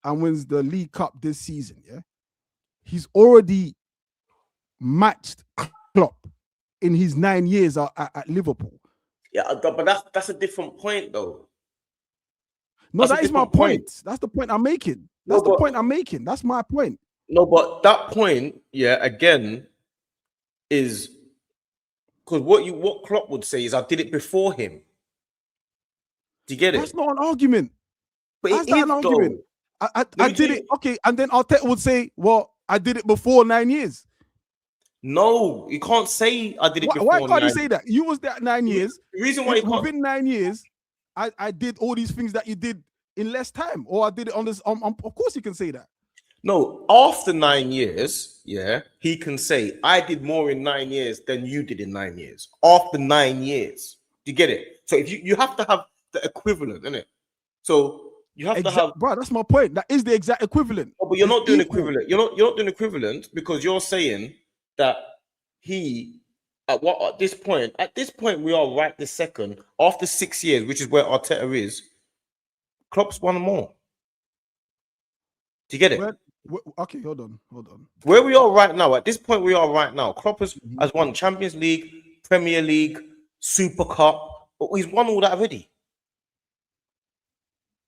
and wins the League Cup this season, he's already matched Klopp in his 9 years at Liverpool. Yeah, but that's a different point, though. No, that is my point. That's the point I'm making. That's the point I'm making. That's my point. No, but that point, again, is because what Klopp would say is I did it before him. Do you get it? That's not an argument. But that's not an argument. I did it. Okay, and then Arteta would say, well, I did it before 9 years. No, you can't say I did it before. Why can't you say that? You was there 9 years. The reason why you can't... Within 9 years, I did all these things that you did in less time, or I did it on this. Of course, you can say that. No, after 9 years, he can say I did more in 9 years than you did in 9 years. After 9 years, do you get it? So if you have to have the equivalent, innit? So you have to have, bro. That's my point. That is the exact equivalent. Oh, but you're not doing equivalent. You're not doing equivalent because you're saying that at this point we are right this second after 6 years, which is where Arteta is. Klopp's won more. Do you get it? Okay, hold on. Where we are right now, at this point we are right now, Klopp has won Champions League, Premier League, Super Cup. But he's won all that already.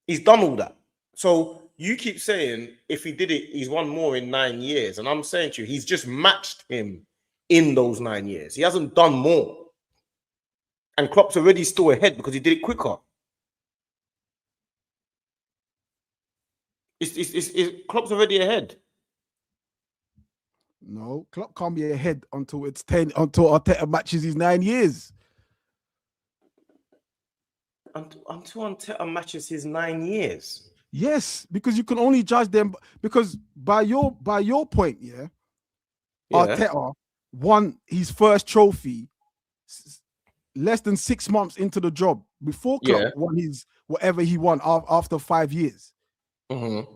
He's done all that. So you keep saying if he did it, he's won more in 9 years. And I'm saying to you, he's just matched him in those 9 years. He hasn't done more. And Klopp's already still ahead because he did it quicker. Klopp's already ahead. No, Klopp can't be ahead until Arteta matches his 9 years. Until Arteta matches his 9 years. Yes, because you can only judge them because by your point, Arteta won his first trophy less than 6 months into the job before Klopp won his whatever he won after 5 years. Mm-hmm.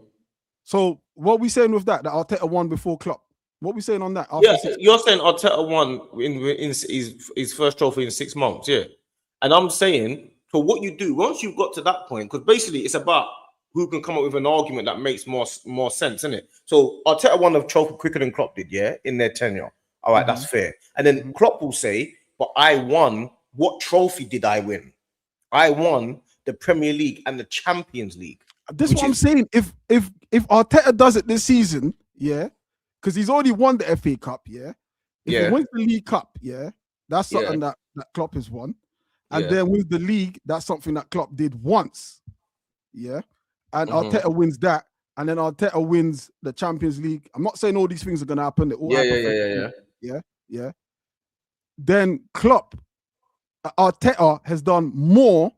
So what we saying with that Arteta won before Klopp? What we saying on that? You're saying Arteta won in his first trophy in 6 months, and I'm saying so. What you do once you've got to that point, because basically it's about who can come up with an argument that makes more sense, isn't it? So Arteta won the trophy quicker than Klopp did, in their tenure. All right, that's fair. And then Klopp will say, "But I won. What trophy did I win? I won the Premier League and the Champions League. This is what I'm saying. If Arteta does it this season, yeah, because he's already won the FA Cup, yeah. If he wins the League Cup, yeah, that's something that Klopp has won. And then wins the league, that's something that Klopp did once. Yeah. And Arteta wins that. And then Arteta wins the Champions League. I'm not saying all these things are gonna happen. All yeah. Then Arteta has done more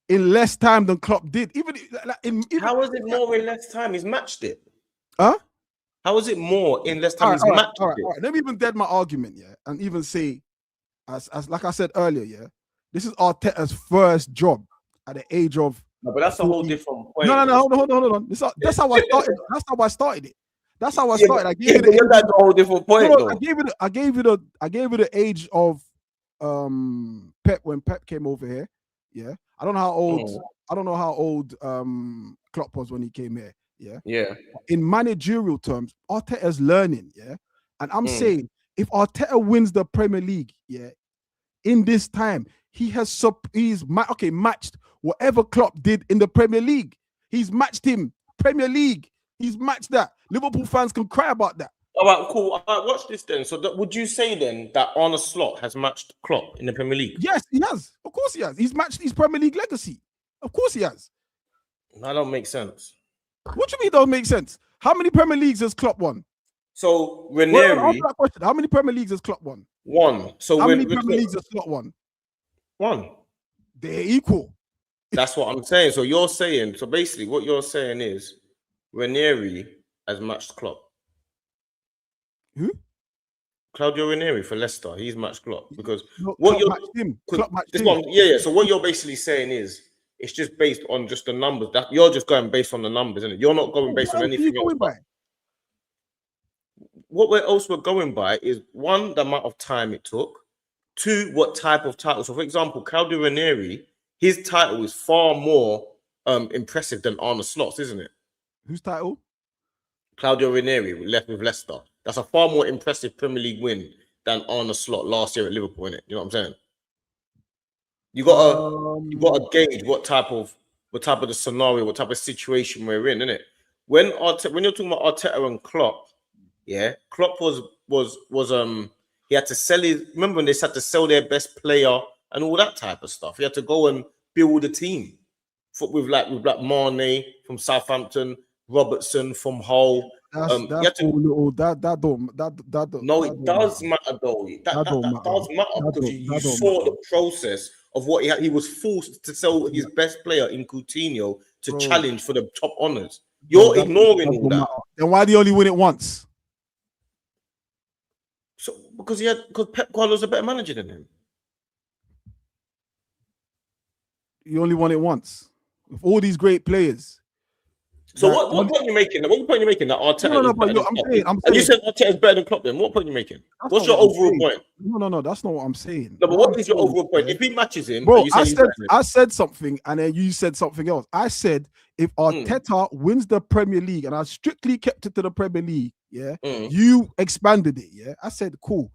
in less time than Klopp did. How is it more in less time? He's matched it. Huh? How is it more in less time? He's matched it. All right. Let me even dead my argument, yeah, and even say, as like I said earlier, yeah, this is Arteta's first job at the age of. No, but that's 40. A whole different point. No, hold on. That's how I started. That's how I started it. That's how I started. I gave you the whole different point. No, I gave you the age of Pep when Pep came over here. Yeah, I don't know how old. I don't know how old Klopp was when he came here. Yeah. In managerial terms, Arteta's learning. Yeah, and I'm saying if Arteta wins the Premier League, yeah, in this time, he's matched whatever Klopp did in the Premier League. He's matched him. Premier League. He's matched that. Liverpool fans can cry about that. All right, cool. All right, watch this then. So would you say then that Arne Slot has matched Klopp in the Premier League? Yes, he has. Of course he has. He's matched his Premier League legacy. Of course he has. That don't make sense. What do you mean don't make sense? How many Premier Leagues has Klopp won? So Ranieri. How many Premier Leagues has Klopp won? One. So how many Premier Leagues has Klopp won? One. They're equal. That's what I'm saying. So you're saying, so basically what you're saying is Ranieri has matched Klopp. Who? Claudio Ranieri for Leicester. He's matched Klopp because Klopp matched him. Klopp matched him. Yeah. So what you're basically saying is it's just based on just the numbers. That you're just going based on the numbers, isn't it? You're not going based on anything else. What we're also going by is one, the amount of time it took. Two, what type of title. So, for example, Claudio Ranieri, his title is far more impressive than Arne Slot's, isn't it? Whose title? Claudio Ranieri left with Leicester. That's a far more impressive Premier League win than Arne Slot last year at Liverpool, innit? You know what I'm saying? You gotta gauge what type of the scenario, what type of situation we're in, innit? When you're talking about Arteta and Klopp, yeah, Klopp was he had to sell remember when they had to sell their best player and all that type of stuff. He had to go and build a team with Mane from Southampton, Robertson from Hull. That don't. No, it does matter though. That does matter because you saw the process of what he had. He was forced to sell his best player in Coutinho to challenge for the top honors. You're ignoring all that. Then why do you only win it once? So because Pep Guardiola's a better manager than him. You only won it once with all these great players. So what point are you making? What point are you making that Arteta is better than Klopp? I'm saying, and you said Arteta is better than Klopp. Then what point are you making? What's your overall point? No, that's not what I'm saying. No, but what is your overall point? If he matches him, bro, I said something and then you said something else. I said if Arteta wins the Premier League, and I strictly kept it to the Premier League, yeah, you expanded it, yeah. I said cool.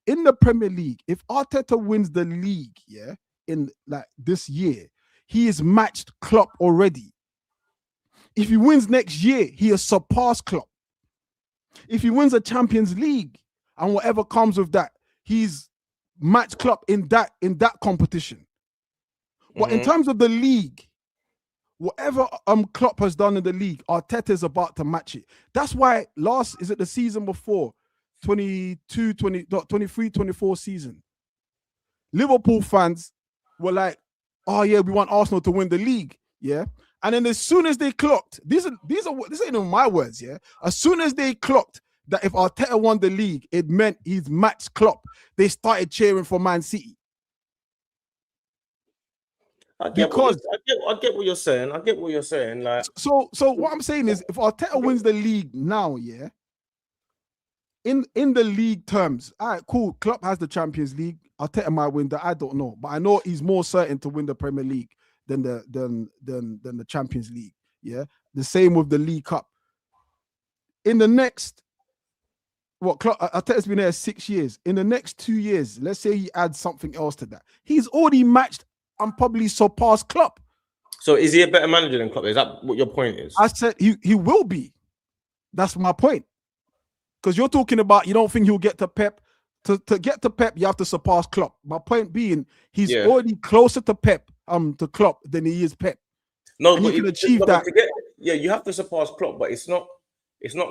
In the Premier League, if Arteta wins the league, yeah, in like this year, he has matched Klopp already. If he wins next year, he has surpassed Klopp. If he wins a Champions League and whatever comes with that, he's matched Klopp in that competition. But in terms of the league, whatever Klopp has done in the league, Arteta is about to match it. That's why the season before, 23-24 season, Liverpool fans were like, oh yeah, we want Arsenal to win the league, yeah. And then as soon as they clocked, this ain't even my words, yeah. As soon as they clocked that if Arteta won the league, it meant he's matched Klopp, they started cheering for Man City. I get what you're saying. I get what you're saying. Like, so what I'm saying is, if Arteta wins the league now, yeah, in the league terms, all right, cool. Klopp has the Champions League. Arteta might win that. I don't know, but I know he's more certain to win the Premier League than the Champions League. Yeah, the same with the League Cup. In the next, Arteta's been there 6 years. In the next 2 years, let's say he adds something else to that. He's already matched and probably surpass Klopp. So is he a better manager than Klopp? Is that what your point is? I said he will be. That's my point. Because you're talking about you don't think he'll get to Pep. To get to Pep, you have to surpass Klopp. My point being, he's already closer to Pep, to Klopp than he is Pep. No, and but you can achieve that. You have to surpass Klopp, but it's not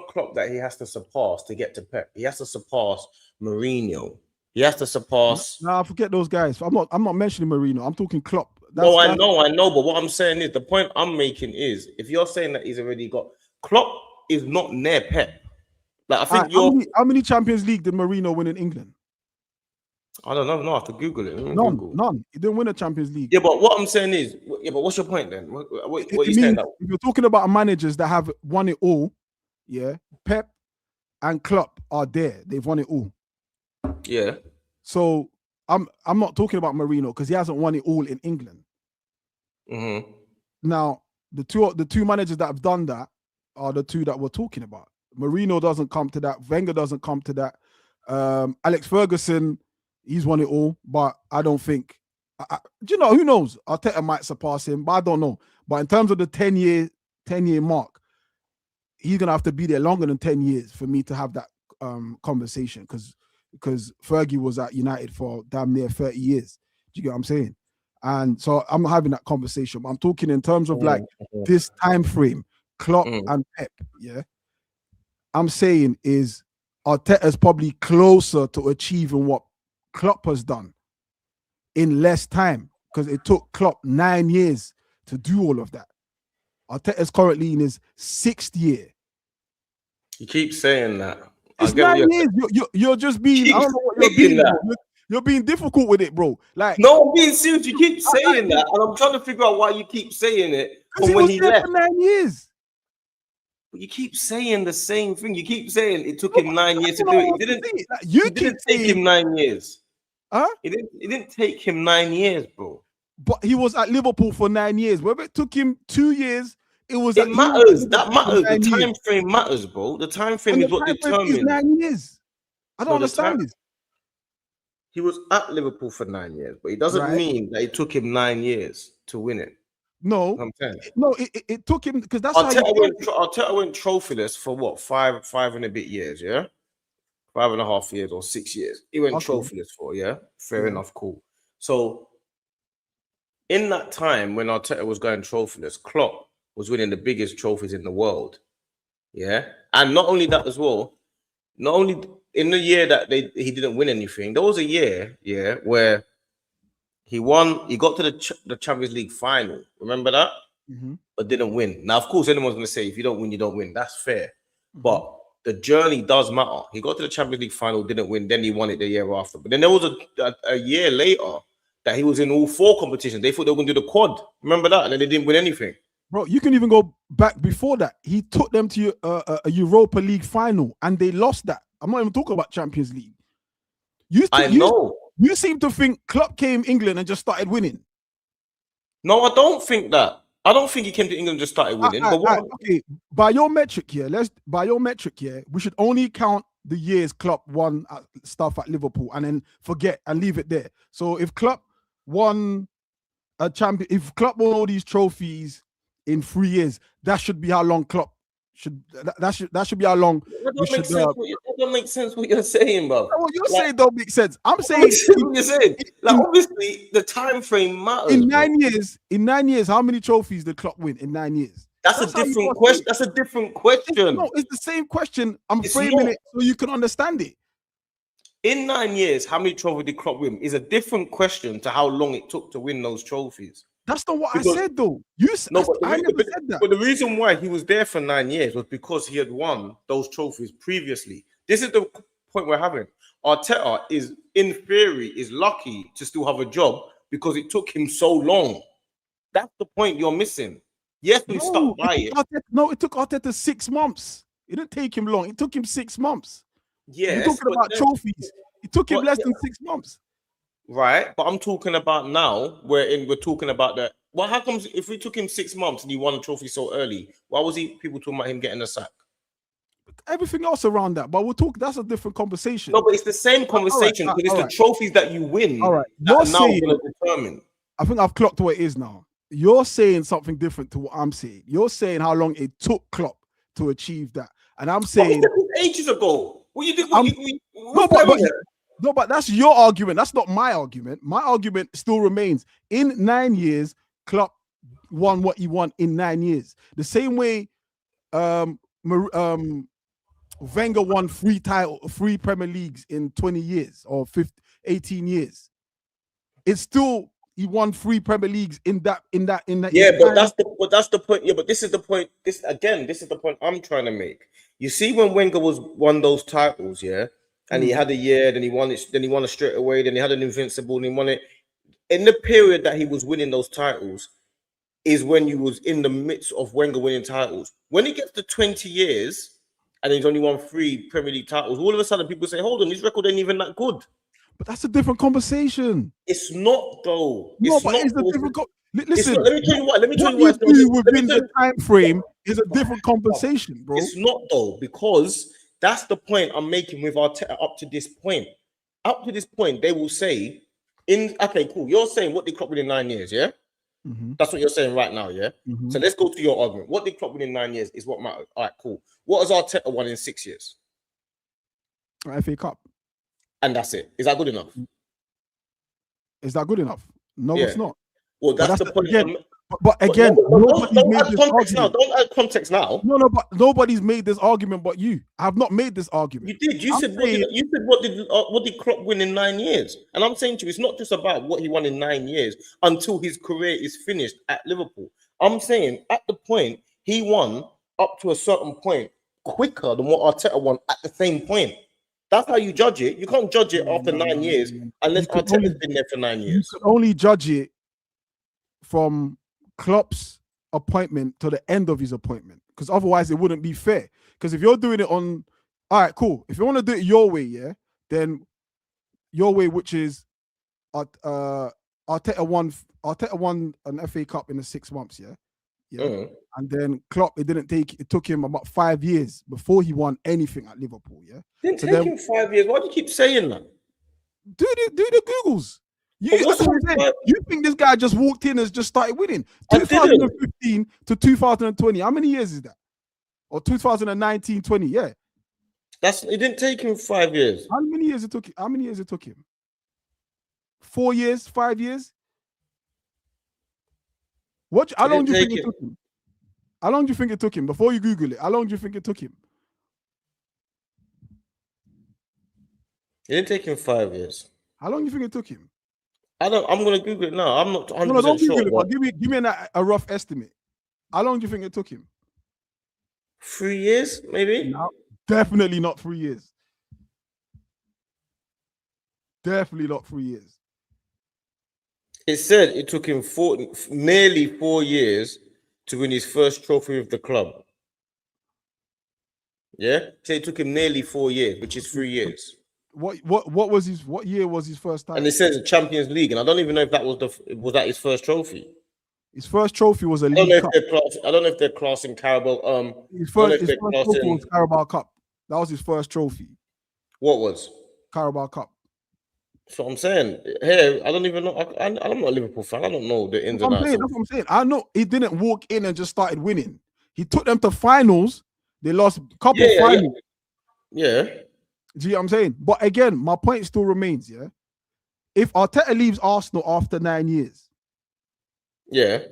Klopp that he has to surpass to get to Pep. He has to surpass Mourinho. He has to surpass. Nah, forget those guys. I'm not mentioning Mourinho. I'm talking Klopp. I know. But what I'm saying is, the point I'm making is, if you're saying that he's already got Klopp is not near Pep. Like I think how many Champions League did Mourinho win in England? I don't know. No, I have to Google it. None. He didn't win a Champions League. Yeah, but what I'm saying is, but what's your point then? What are you saying? If you're talking about managers that have won it all, Pep and Klopp are there. They've won it all. Yeah. So I'm not talking about Mourinho because he hasn't won it all in England. Mm-hmm. Now the two managers that have done that are the two that we're talking about. Mourinho doesn't come to that. Wenger doesn't come to that. Alex Ferguson, he's won it all, but I don't think. Who knows? Arteta might surpass him, but I don't know. But in terms of the 10-year mark, he's gonna have to be there longer than 10 years for me to have that conversation. Because Fergie was at United for damn near 30 years. Do you get what I'm saying? And so I'm not having that conversation. But I'm talking in terms of like this time frame, Klopp and Pep. Yeah. I'm saying is Arteta's probably closer to achieving what Klopp has done in less time because it took Klopp 9 years to do all of that. Arteta's currently in his 6th year. You keep saying that. It's 9 years. You're just being. I don't know what you're being. You're being difficult with it, bro. Like, no, I'm being serious. You keep saying that, and I'm trying to figure out why you keep saying it. Because he was there for 9 years. But you keep saying the same thing. You keep saying it took him 9 years to do it. It didn't take him 9 years. Huh? It didn't take him 9 years, bro. But he was at Liverpool for 9 years. Whether it took him 2 years, it matters. That matters. The time frame matters, bro. The time frame is what determines. 9 years. I don't understand this. He was at Liverpool for 9 years, but it doesn't mean that it took him 9 years to win it. No, it took him because that's Arteta went trophyless for what, five and a bit years, 5.5 years or 6 years. He went trophyless for, fair enough, cool. So in that time when Arteta was going trophyless, Klopp was winning the biggest trophies in the world, and not only that as well, not only in the year that he didn't win anything, there was a year, where he got to the Champions League final. Remember that? Mm-hmm. But didn't win. Now, of course, anyone's going to say, if you don't win, you don't win. That's fair. Mm-hmm. But the journey does matter. He got to the Champions League final, didn't win. Then he won it the year after. But then there was a year later that he was in all 4 competitions. They thought they were going to do the quad. Remember that? And then they didn't win anything. Bro, you can even go back before that. He took them to a Europa League final, and they lost that. I'm not even talking about Champions League. I know. You seem to think Klopp came England and just started winning. No, I don't think that. I don't think he came to England and just started winning. Okay, by your metric here, we should only count the years Klopp won stuff at Liverpool and then forget and leave it there. So if Klopp won a champion, if Klopp won all these trophies in 3 years, that should be how long Klopp that should be how long. That don't make sense what you're saying, bro. What you're saying don't make sense. I'm saying what you're saying. Like, obviously, the time frame matters. In 9 years, how many trophies did Klopp win in 9 years? That's a different question. That's a different question. No, it's the same question. I'm framing it so you can understand it. In 9 years, how many trophies did Klopp win? Is a different question to how long it took to win those trophies. That's not what I said, though. I never said that. But the reason why he was there for 9 years was because he had won those trophies previously. This is the point we're having. Arteta is, in theory, is lucky to still have a job because it took him so long. That's the point you're missing. Yes, we stuck by it. It took Arteta 6 months. It didn't take him long. It took him 6 months. Yes, you're talking about trophies. It took him less than 6 months. Right, but I'm talking about now. We're talking about that. Well, how comes if we took him 6 months and he won a trophy so early? Why was people talking about him getting a sack? Everything else around that, but we'll talk. That's a different conversation. No, but it's the same conversation because it's the trophies that you win. All right, that are now going to determine. I think I've clocked what it is now. You're saying something different to what I'm saying. You're saying how long it took Klopp to achieve that, and I'm saying ages ago. What you did? No, but that's your argument. That's not my argument. My argument still remains. In 9 years, Klopp won what he won in 9 years. The same way Wenger won 3 Premier Leagues in 20 years or 18 years. It's still he won 3 Premier Leagues in that. Yeah, but that's the point. Yeah, but this is the point. This is the point I'm trying to make. You see, when Wenger won those titles, yeah, and he had a year, then he won it, then he won it straight away, then he had an invincible, and he won it. In the period that he was winning those titles, is when you was in the midst of Wenger winning titles. When he gets to 20 years and he's only won 3 Premier League titles, all of a sudden people say, "Hold on, his record ain't even that good." But that's a different conversation. It's not, though. No, but it's a different. Listen, let me tell you what. Let me tell you what you do within the time frame is a different conversation, bro. It's not, though, because that's the point I'm making with Arteta up to this point. Up to this point, they will say, okay, cool. You're saying what did Klopp win in 9 years, yeah? Mm-hmm. That's what you're saying right now, yeah? Mm-hmm. So let's go to your argument. What did Klopp win in 9 years is what matters. All right, cool. What has Arteta won in 6 years? FA Cup. And that's it. Is that good enough? Is that good enough? No, it's not. Well, that's the point. But again, don't add context now. Don't add context now. No, but nobody's made this argument but you. I have not made this argument. You did. You said what did Klopp win in 9 years? And I'm saying to you, it's not just about what he won in 9 years until his career is finished at Liverpool. I'm saying at the point he won up to a certain point quicker than what Arteta won at the same point. That's how you judge it. You can't judge it after 9 years unless Arteta's been there for 9 years. You can only judge it from Klopp's appointment to the end of his appointment, because otherwise it wouldn't be fair. Because if you're doing it on, all right, cool. If you want to do it your way, yeah, then your way, which is Arteta won an FA Cup in the 6 months, yeah. And then Klopp, it took him about 5 years before he won anything at Liverpool, yeah. Didn't take him 5 years. Why do you keep saying that? Do the Googles. You think this guy just walked in and just started winning? 2015 to 2020. How many years is that? Or 2019, 20? Yeah. It didn't take him 5 years. How many years it took him? 4 years, 5 years? How long do you think it took him? How long do you think it took him? Before you Google it, how long do you think it took him? It didn't take him 5 years. How long do you think it took him? I'm gonna Google it now. I'm not 100% no, don't sure. Google it, but give me a rough estimate. How long do you think it took him? 3 years, maybe? No, definitely not 3 years. Definitely not 3 years. It said it took him nearly 4 years to win his first trophy with the club. Yeah? So it took him nearly 4 years, which is 3 years. What year was his first time? And it says the Champions League, and I don't even know if that was that his first trophy. His first trophy was a League Cup. I don't know if they're classing Carabao. His first trophy was Carabao Cup. That was his first trophy. What was? Carabao Cup. So I'm saying, hey, I don't even know. I'm not a Liverpool fan. I don't know the ins and outs. That's what I'm saying. I know he didn't walk in and just started winning. He took them to finals. They lost a couple of finals. Yeah. Do you know what I'm saying? But again, my point still remains, yeah? If Arteta leaves Arsenal after 9 years. Yeah.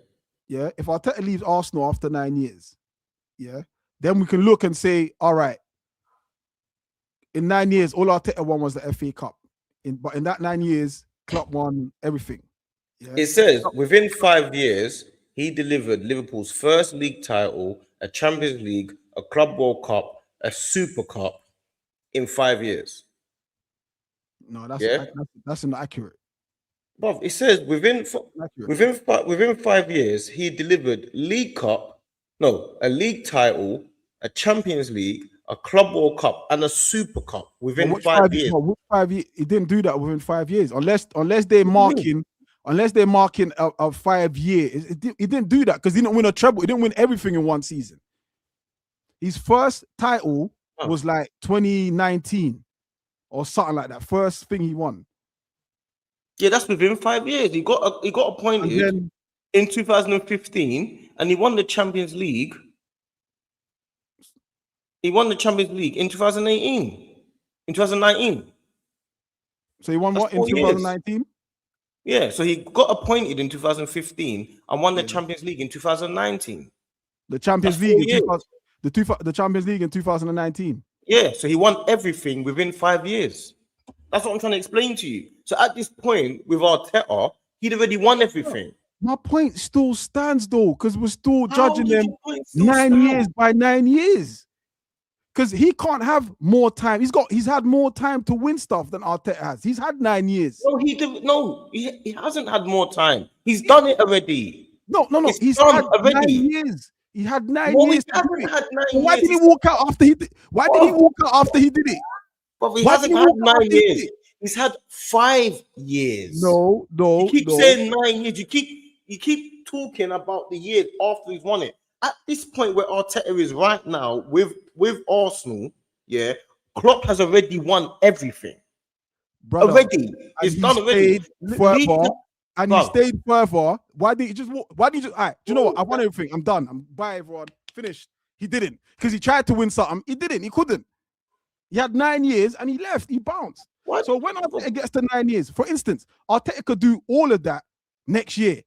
Yeah. If Arteta leaves Arsenal after 9 years, yeah, then we can look and say, all right, in 9 years, all Arteta won was the FA Cup. But in that 9 years, Klopp won everything. Yeah? It says within 5 years, he delivered Liverpool's first league title, a Champions League, a Club World Cup, a Super Cup in 5 years. No, that's inaccurate. But it says within 5 years, he delivered a league title, a Champions League, a Club World Cup, and a Super Cup within 5 years. Which 5 years? He didn't do that within 5 years, unless they're marking a 5 year. He didn't do that because he didn't win a treble. He didn't win everything in one season. His first title was like 2019 or something like that. First thing he won. Yeah, that's within 5 years. He got appointed in 2015, and he won the Champions League. He won the Champions League in 2018, in 2019. So he won what in 2019? Yeah, so he got appointed in 2015 and won the Champions League in 2019. The Champions League in the Champions League in 2019. Yeah, so he won everything within 5 years. That's what I'm trying to explain to you. So at this point, with Arteta, he'd already won everything. My point still stands though, because we're still judging them 9 years by 9 years. Because he can't have more time. He's had more time to win stuff than Arteta has. He's had 9 years. No, he hasn't had more time. He's done it already. No. He's had already 9 years. He had 9 years. Why did he walk out after he did? Why did he walk out after he did it? But he hasn't had 9 years. He's had 5 years. No. You keep saying 9 years. You keep talking about the years after he's won it. At this point where Arteta is right now with Arsenal, yeah, Klopp has already won everything. Brother, already. It's done already. And he stayed further. Why did he just all right, do you know what? I won everything. I'm done. Bye, everyone. Finished. He didn't. Because he tried to win something. He didn't. He couldn't. He had 9 years and he left. He bounced. What? So when Arteta gets to 9 years, for instance, Arteta could do all of that next year.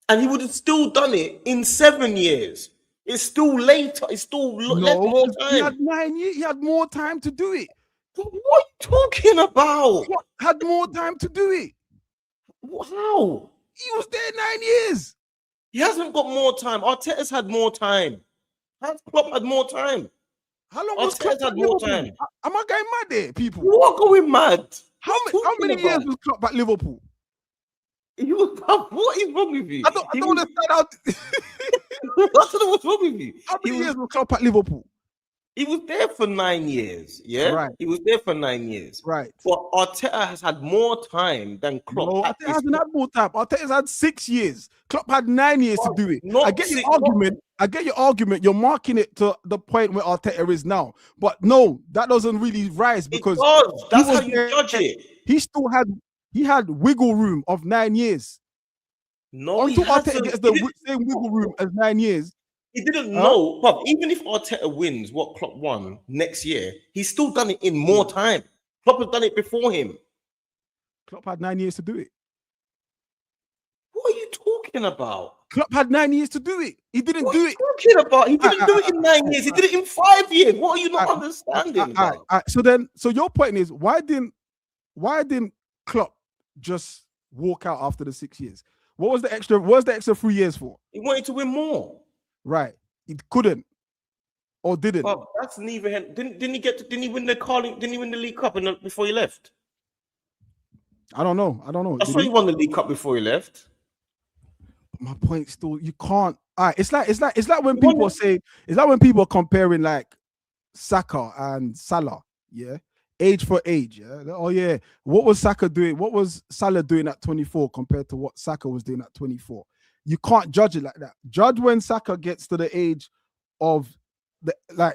And he would have still done it in 7 years. It's still later. It's still left more time. He had 9 years. He had more time to do it. What are you talking about? What? Had more time to do it. How? He was there 9 years. He hasn't got more time. Arteta's had more time. Klopp had more time. How long was Klopp had more time? Am I going mad there, people? You are going mad. How many years was Klopp at Liverpool? What is wrong with you? I don't understand how. I don't know what's wrong with you. How many years was Klopp at Liverpool? He was there for 9 years. Yeah, right. He was there for 9 years. Right. But Arteta has had more time than Klopp. No, Arteta hasn't had more time. Arteta's had 6 years. Klopp had 9 years to do it. I get your argument. I get your argument. You're marking it to the point where Arteta is now. But no, that doesn't really rise because that's how you judge it. He had wiggle room of 9 years. No, until Arteta gets the same wiggle room as 9 years. He didn't know, but even if Arteta wins what Klopp won next year, he's still done it in more time. Klopp has done it before him. Klopp had 9 years to do it. What are you talking about? Klopp had 9 years to do it. He didn't do it. What are you talking about? He didn't do it in 9 years. He did it in 5 years. What are you not understanding? So your point is, why didn't Klopp just walk out after the 6 years? What was the extra 3 years for? He wanted to win more. Right. He couldn't. Or didn't. Well, that's neither. Didn't he win the League Cup before he left? I don't know. I saw he won the League Cup before he left. My point still, you can't. It's like when people say, it's like when people are comparing like Saka and Salah, yeah, age for age, yeah. Oh yeah, what was Saka doing? What was Salah doing at 24 compared to what Saka was doing at 24? You can't judge it like that. Judge when Saka gets to the age of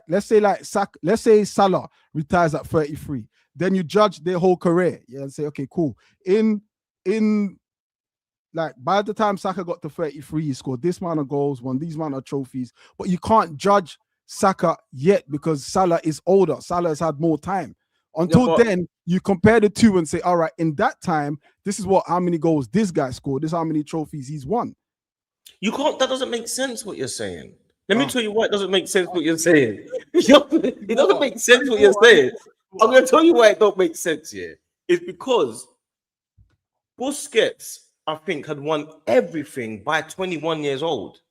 let's say Salah retires at 33. Then you judge their whole career, yeah, and say, okay, cool. By the time Saka got to 33, he scored this amount of goals, won these amount of trophies. But you can't judge Saka yet because Salah is older. Salah has had more time. Until then, you compare the two and say, all right, in that time, this is how many goals this guy scored. This is how many trophies he's won. You can't. That doesn't make sense. What you're saying. Let me tell you why it doesn't make sense. What you're saying. It doesn't make sense. What you're saying. I'm going to tell you why it don't make sense. Yeah, it's because Busquets, I think, had won everything by 21 years old.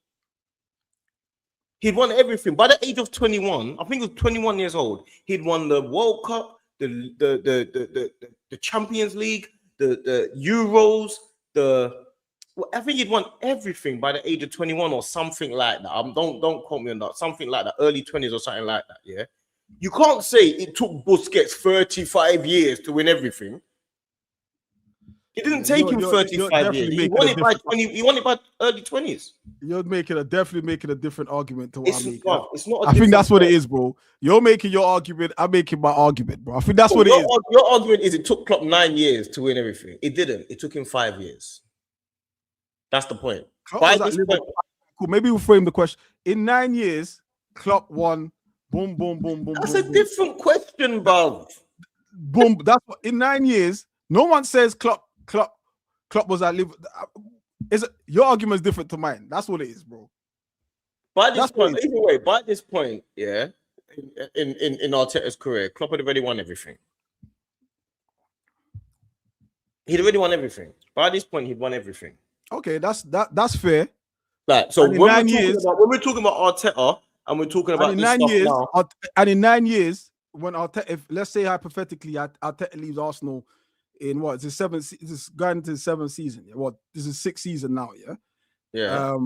He'd won everything by the age of 21. I think he was 21 years old. He'd won the World Cup, the Champions League, the Euros, I think he'd won everything by the age of 21 or something like that. Don't quote me on that. Something like that, early 20s or something like that. Yeah, you can't say it took Busquets 35 years to win everything. It didn't take him 35 years. He won it by 20. He won it by early 20s. You're definitely making a different argument to what I'm making. It's not. I think that's what it is, bro. You're making your argument. I'm making my argument, bro. I think that's what it is. Your argument is it took Klopp 9 years to win everything. It didn't. It took him 5 years. That's the point. By this point, cool. Maybe we'll frame the question. In 9 years, Klopp won. Boom, boom, boom, boom. That's a different question, bro. Boom. That's what in 9 years. No one says Klopp was at Liverpool. Your argument is different to mine. That's what it is, bro. By this point, either way, by this point, yeah, in Arteta's career, Klopp had already won everything. He'd already won everything. By this point, he'd won everything. Okay, that's fair. Like, so when we're talking about Arteta and we're talking about in 9 years, and in 9 years, when Arteta, if let's say hypothetically, Arteta leaves Arsenal in what? It's seventh. This is going into the 7th season. Yeah? What? This is 6th season now. Yeah. Yeah.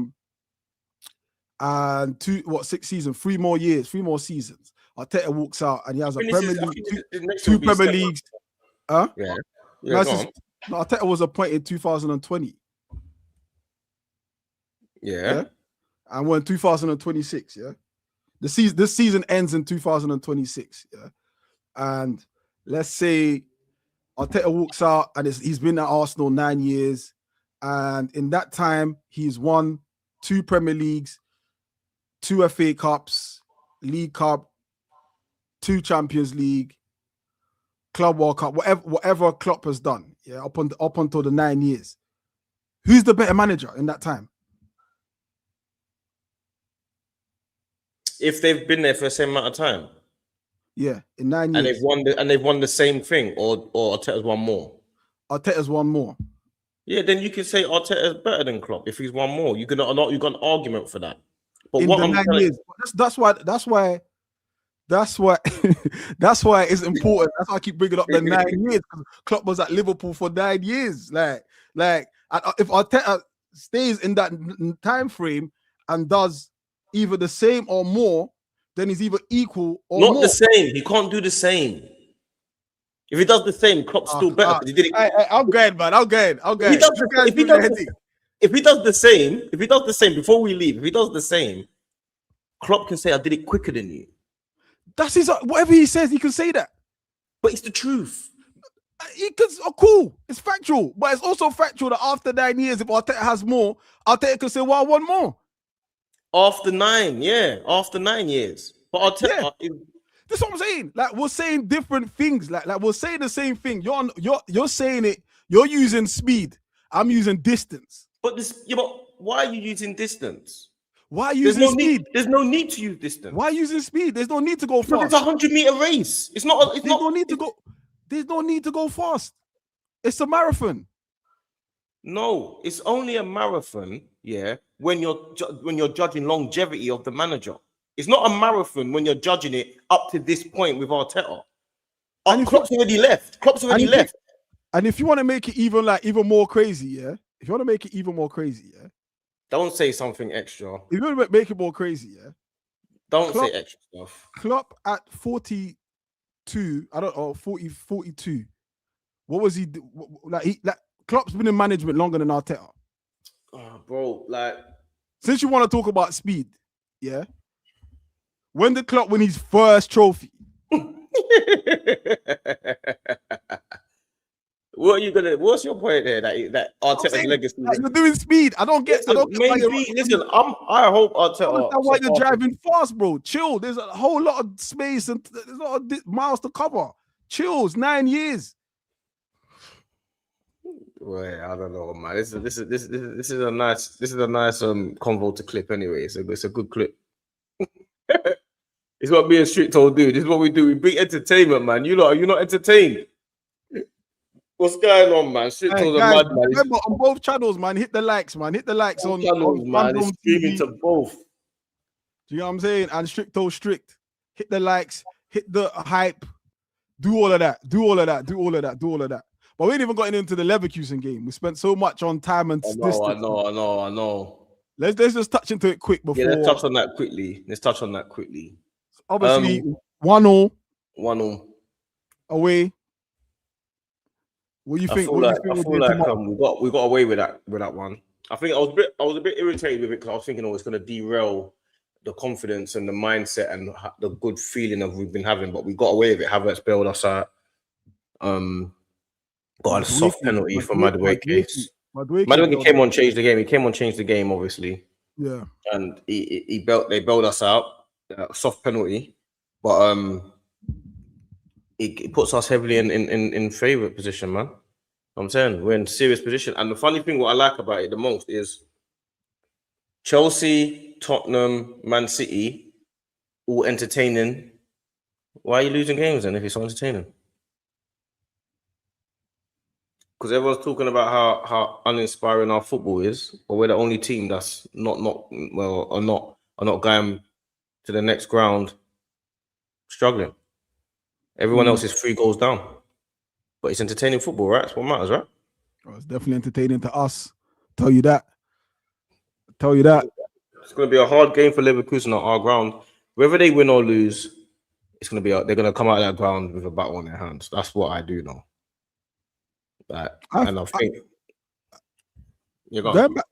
And 6th season? 3 more years, 3 more seasons. Arteta walks out and he has a Premier League, two Premier Leagues. Huh? Yeah. Arteta was appointed in 2020. Yeah. And we're in 2026. Yeah. This season ends in 2026. Yeah. And let's say Arteta walks out and he's been at Arsenal 9 years. And in that time, he's won 2 Premier Leagues, 2 FA Cups, League Cup, 2 Champions League, Club World Cup, whatever Klopp has done. Yeah, up until the 9 years. Who's the better manager in that time? If they've been there for the same amount of time. Yeah, in 9 years. And they've won the same thing, or Arteta's won more. Arteta's won more. Yeah, then you can say Arteta's better than Klopp if he's won more. You got an argument for that. But in what the I'm 9 years, that's why it's important. That's why I keep bringing up the 9 years. Klopp was at Liverpool for 9 years. Like if Arteta stays in that time frame and does either the same or more, then he's either equal or not more. The same. He can't do the same. If he does the same, Klopp's still better. He did it. I'm going, man. I'm going. If he does the same before we leave, if he does the same, Klopp can say, "I did it quicker than you." That's whatever he says. He can say that, but it's the truth. Cool. It's factual, but it's also factual that after 9 years, if Arteta has more, Arteta can say, "Well, I want more." After 9 years. But Arteta, that's what I'm saying. Like, we're saying different things. Like we're saying the same thing. You're saying it. You're using speed. I'm using distance. But why are you using distance? Why are you using speed? There's no need to use distance. Why are you using speed? There's no need to go fast. It's a 100-meter race. There's no need to go fast. It's a marathon. No, it's only a marathon. Yeah, when you're judging longevity of the manager. It's not a marathon when you're judging it up to this point with Arteta. Klopp's already left. And if you want to make it even more crazy, yeah. If you want to make it even more crazy, yeah. Don't say something extra. If you want to make it more crazy, yeah. Don't say extra stuff. Klopp at 42, 42. What was he Klopp's been in management longer than Arteta. Oh, bro, since you want to talk about speed, yeah. When did Klopp win his first trophy? What's your point there? That Arteta's legacy. You're doing speed. I don't get. Listen, I hope Arteta. I understand why you're driving fast, bro. Chill. There's a whole lot of space and there's a lot of miles to cover. Chills. 9 years. Well, I don't know, man. This is a nice convo to clip anyway. It's a good clip. It's what me and Strict all do. This is what we do. We bring entertainment, man. You're not entertained. What's going on, man? Strict a mad man. Remember, on both channels, man. Hit the likes, man. Hit the likes on channels, man. It's streaming to both. Do you know what I'm saying? And Strict. Hit the likes. Hit the hype. Do all of that. But we ain't even gotten into the Leverkusen game. We spent so much on time and distance. I know. Let's just touch into it quick before. Yeah, let's touch on that quickly. Obviously, 1-0. 1-0. Away. What do you I think? feel What do like you think we'll do tomorrow? we got away with that one. I think I was a bit irritated with it because I was thinking, oh, it's going to derail the confidence and the mindset and the good feeling of we've been having, but we got away with it. Havertz bailed us out. Got a soft penalty for Madueke. Madueke came on, changed the game. He came on, changed the game, obviously. Yeah, and they bailed us out. Soft penalty, but it puts us heavily in favourite position, man. I'm saying we're in serious position. And the funny thing, what I like about it the most is Chelsea, Tottenham, Man City, all entertaining. Why are you losing games then if it's so entertaining? Because everyone's talking about how uninspiring our football is, but we're the only team that's not going to the next ground struggling. Everyone else is 3 goals down. But it's entertaining football, right? That's what matters, right? Oh, it's definitely entertaining to us. Tell you that. It's going to be a hard game for Leverkusen on our ground. Whether they win or lose, it's going to be they're going to come out of that ground with a battle on their hands. That's what I do know. I think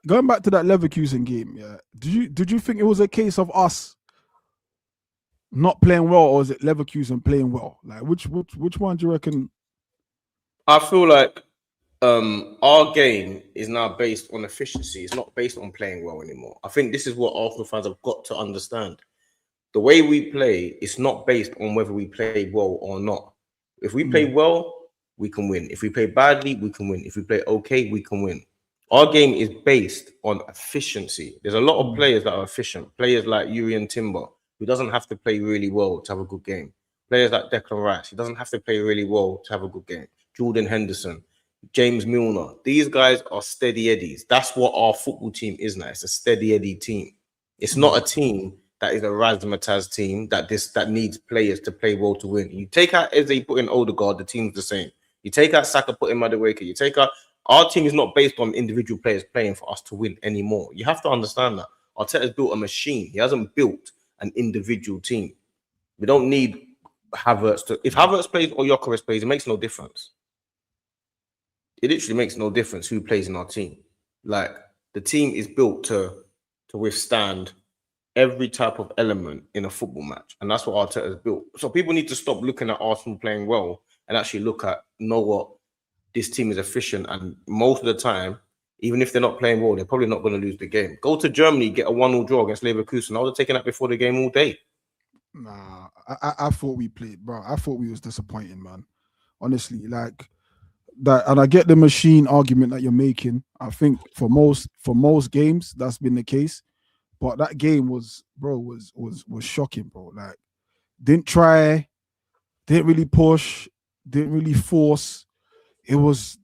going back to that Leverkusen game, yeah. Did you think it was a case of us not playing well, or is it Leverkusen playing well? Like which one do you reckon? I feel like our game is now based on efficiency. It's not based on playing well anymore. I think this is what Arsenal fans have got to understand. The way we play is not based on whether we play well or not. If we play well, we can win. If we play badly, we can win. If we play okay, we can win. Our game is based on efficiency. There's a lot of players that are efficient. Players like Urian Timber, who doesn't have to play really well to have a good game. Players like Declan Rice, he doesn't have to play really well to have a good game. Jordan Henderson, James Milner. These guys are steady eddies. That's what our football team is now. It's a steady eddy team. It's not a team that is a razzmatazz team that needs players to play well to win. You take out Eze, put in Odegaard, the team's the same. You take out Saka, put in Madueke. You take out... Our team is not based on individual players playing for us to win anymore. You have to understand that. Arteta's built a machine. He hasn't built an individual team. We don't need Havertz to... If Havertz plays or Gyökeres plays, it makes no difference. It literally makes no difference who plays in our team. Like, the team is built to withstand every type of element in a football match. And that's what Arteta has built. So people need to stop looking at Arsenal playing well and actually look at, know what, this team is efficient. And most of the time, even if they're not playing well, they're probably not going to lose the game. Go to Germany, get a 1-0 draw against Leverkusen. I would have taken that before the game all day. Nah, I thought we played, bro. I thought we was disappointing, man. Honestly, like that. And I get the machine argument that you're making. I think for most games, that's been the case. But that game was shocking, bro. Like, didn't really push, didn't really force. It was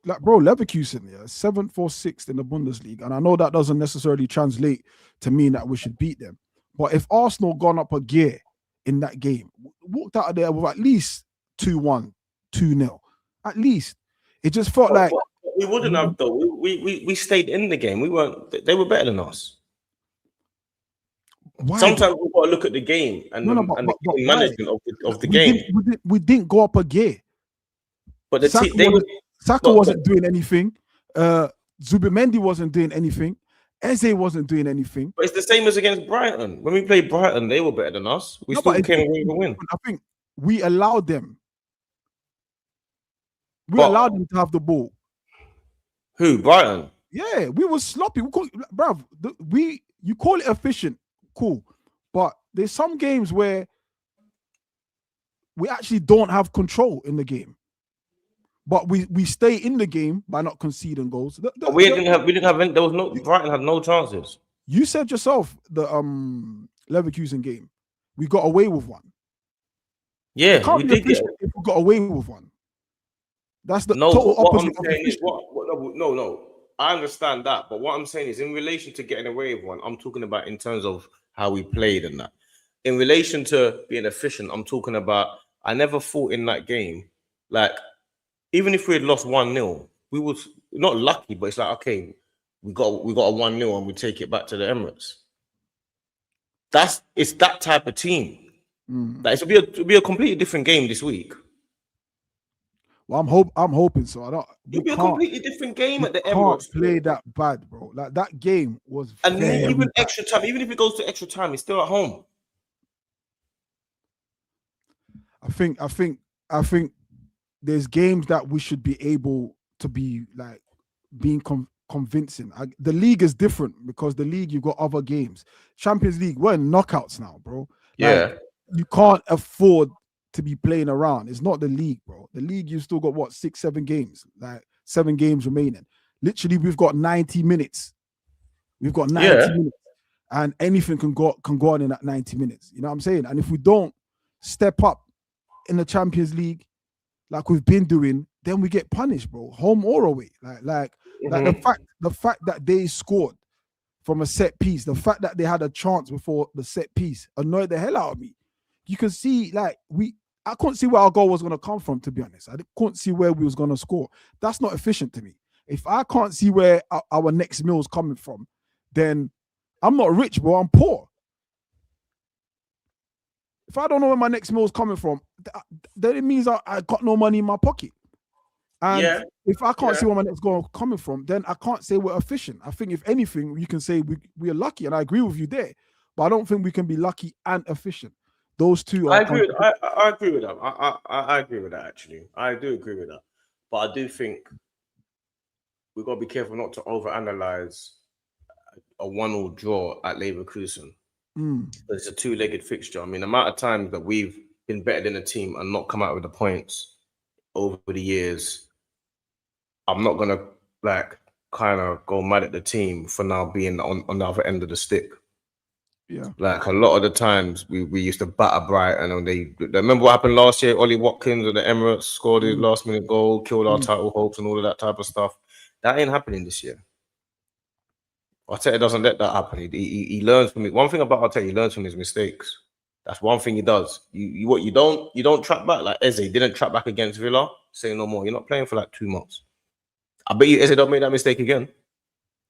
like, bro, Leverkusen, 7th or 6th in the Bundesliga. And I know that doesn't necessarily translate to mean that we should beat them. But if Arsenal gone up a gear in that game, walked out of there with at least 2-1, 2-0, at least. It just felt like... We wouldn't have, though. We stayed in the game. We weren't... They were better than us. Why? Sometimes we've got to look at the game and the management of the game. We didn't go up a gear. But Saka wasn't doing anything. Zubimendi wasn't doing anything. Eze wasn't doing anything. But it's the same as against Brighton. When we played Brighton, they were better than us. We still came away with a win. I think we allowed them. Allowed them to have the ball. Who? Brighton? Yeah, we were sloppy. You call it efficient, cool. But there's some games where we actually don't have control in the game. But we stay in the game by not conceding goals. Brighton had no chances. You said yourself the Leverkusen game, we got away with one. Yeah, we did get. If we got away with one, that's the total opposite. No. I understand that, but what I'm saying is, in relation to getting away with one, I'm talking about in terms of how we played and that. In relation to being efficient, I'm talking about. I never thought in that game, like, even if we had lost 1-0, we was not lucky, but it's like, okay, we got a 1-0 and we take it back to the Emirates. It's that type of team. Like, it'll be a completely different game this week. Well, I'm hoping so. It'll be a completely different game at the Emirates. Can't play that bad, bro. Like that game was and even bad. extra time. Even if it goes to extra time, it's still at home. I think there's games that we should be able to be like being convincing. The league is different because the league you've got other games. Champions League, we're in knockouts now, bro. Yeah, you can't afford to be playing around. It's not the league, bro. The league, you've still got what, 6-7 games, like 7 games remaining. Literally, we've got 90 minutes. We've got 90 minutes, and anything can go on in that 90 minutes. You know what I'm saying? And if we don't step up in the Champions League like we've been doing, then we get punished, bro. Home or away. Like the fact that they scored from a set piece, the fact that they had a chance before the set piece annoyed the hell out of me. You can see, like, I couldn't see where our goal was going to come from, to be honest. I couldn't see where we was going to score. That's not efficient to me. If I can't see where our next meal is coming from, then I'm not rich, bro. I'm poor. If I don't know where my next meal is coming from, then it means I got no money in my pocket. And if I can't see where my next goal is coming from, then I can't say we're efficient. I think if anything, you can say we are lucky, and I agree with you there. But I don't think we can be lucky and efficient. Those two are. I agree with that. I agree with that, actually. I do agree with that. But I do think we've got to be careful not to overanalyze a 1-1 draw at Leverkusen. It's a 2-legged fixture. I mean, the amount of times that we've been better than a team and not come out with the points over the years, I'm not going to, like, kind of go mad at the team for now being on the other end of the stick. Yeah, like a lot of the times we used to batter Brighton, and they remember what happened last year. Ollie Watkins of the Emirates scored his last minute goal, killed our title hopes, and all of that type of stuff. That ain't happening this year. Arteta doesn't let that happen. He learns from it. One thing about Arteta, he learns from his mistakes. That's one thing he does. You don't trap back like Eze didn't trap back against Villa. Say no more. You're not playing for like 2 months. I bet you Eze don't make that mistake again.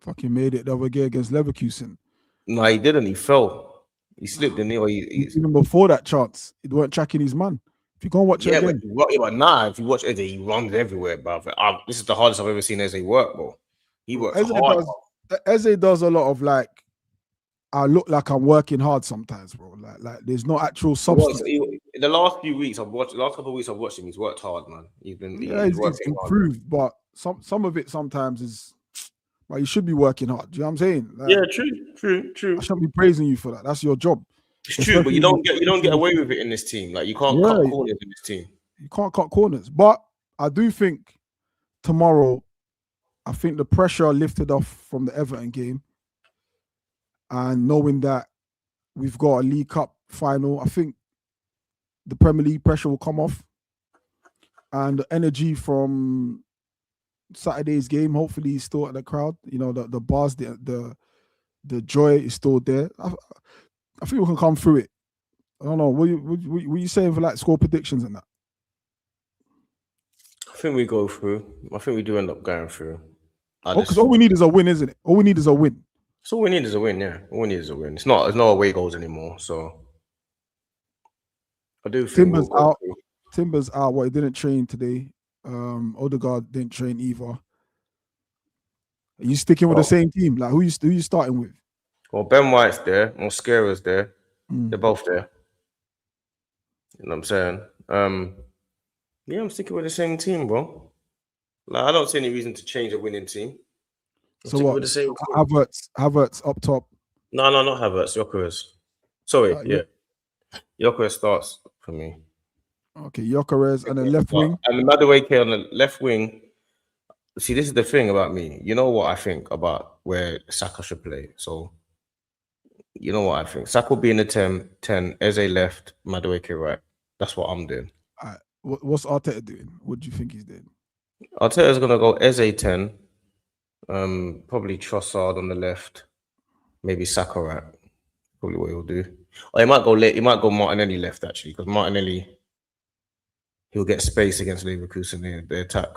Fucking made it the other game against Leverkusen. No, he didn't. He fell. He slipped in there. Even before that chance, he weren't tracking his man. If you go and watch it again. But nah, if you watch Eze, he runs everywhere, bro. This is the hardest I've ever seen Eze work, bro. He works hard. Eze does a lot of like, I look like I'm working hard sometimes, bro. Like there's no actual substance. The last few weeks I've watched, last couple of weeks I've watched him. He's worked hard, man. He's improved, but some of it sometimes is. Well, you should be working hard. Do you know what I'm saying? Like, yeah, true. I shouldn't be praising you for that. That's your job. It's true, but you don't get away with it in this team. Like you can't cut corners in this team. You can't cut corners. But I do think tomorrow, I think the pressure lifted off from the Everton game, and knowing that we've got a League Cup final, I think the Premier League pressure will come off, and the energy from Saturday's game hopefully is still at the crowd. You know, the bars, the joy is still there. I think we can come through it. I don't know. What you saying for like score predictions and that? I think we go through. I think we do end up going through. Because all we need is a win, isn't it? All we need is a win. So all we need is a win, yeah. All we need is a win. It's no away goals anymore. So I do think Timber's out. Timber's out. Well, he didn't train today. Odegaard didn't train either. Are you sticking with the same team? Like who you starting with? Well, Ben White's there, Mosquera's there. They're both there. You know what I'm saying? Yeah, I'm sticking with the same team, bro. Like I don't see any reason to change a winning team. So what? With the same Havertz up top. No, not Havertz. Gyökeres. Sorry, yeah. Gyökeres starts for me. Okay, Gyökeres and then left wing. And Madueke on the left wing. See, this is the thing about me. You know what I think about where Saka should play. So, you know what I think. Saka will be in the 10, Eze left, Madueke right. That's what I'm doing. All right. What's Arteta doing? What do you think he's doing? Arteta's going to go Eze 10. Probably Trossard on the left. Maybe Saka right. Probably what he'll do. Or he might go late. He might go Martinelli left, actually. Because Martinelli, he'll get space against Leverkusen. They attack.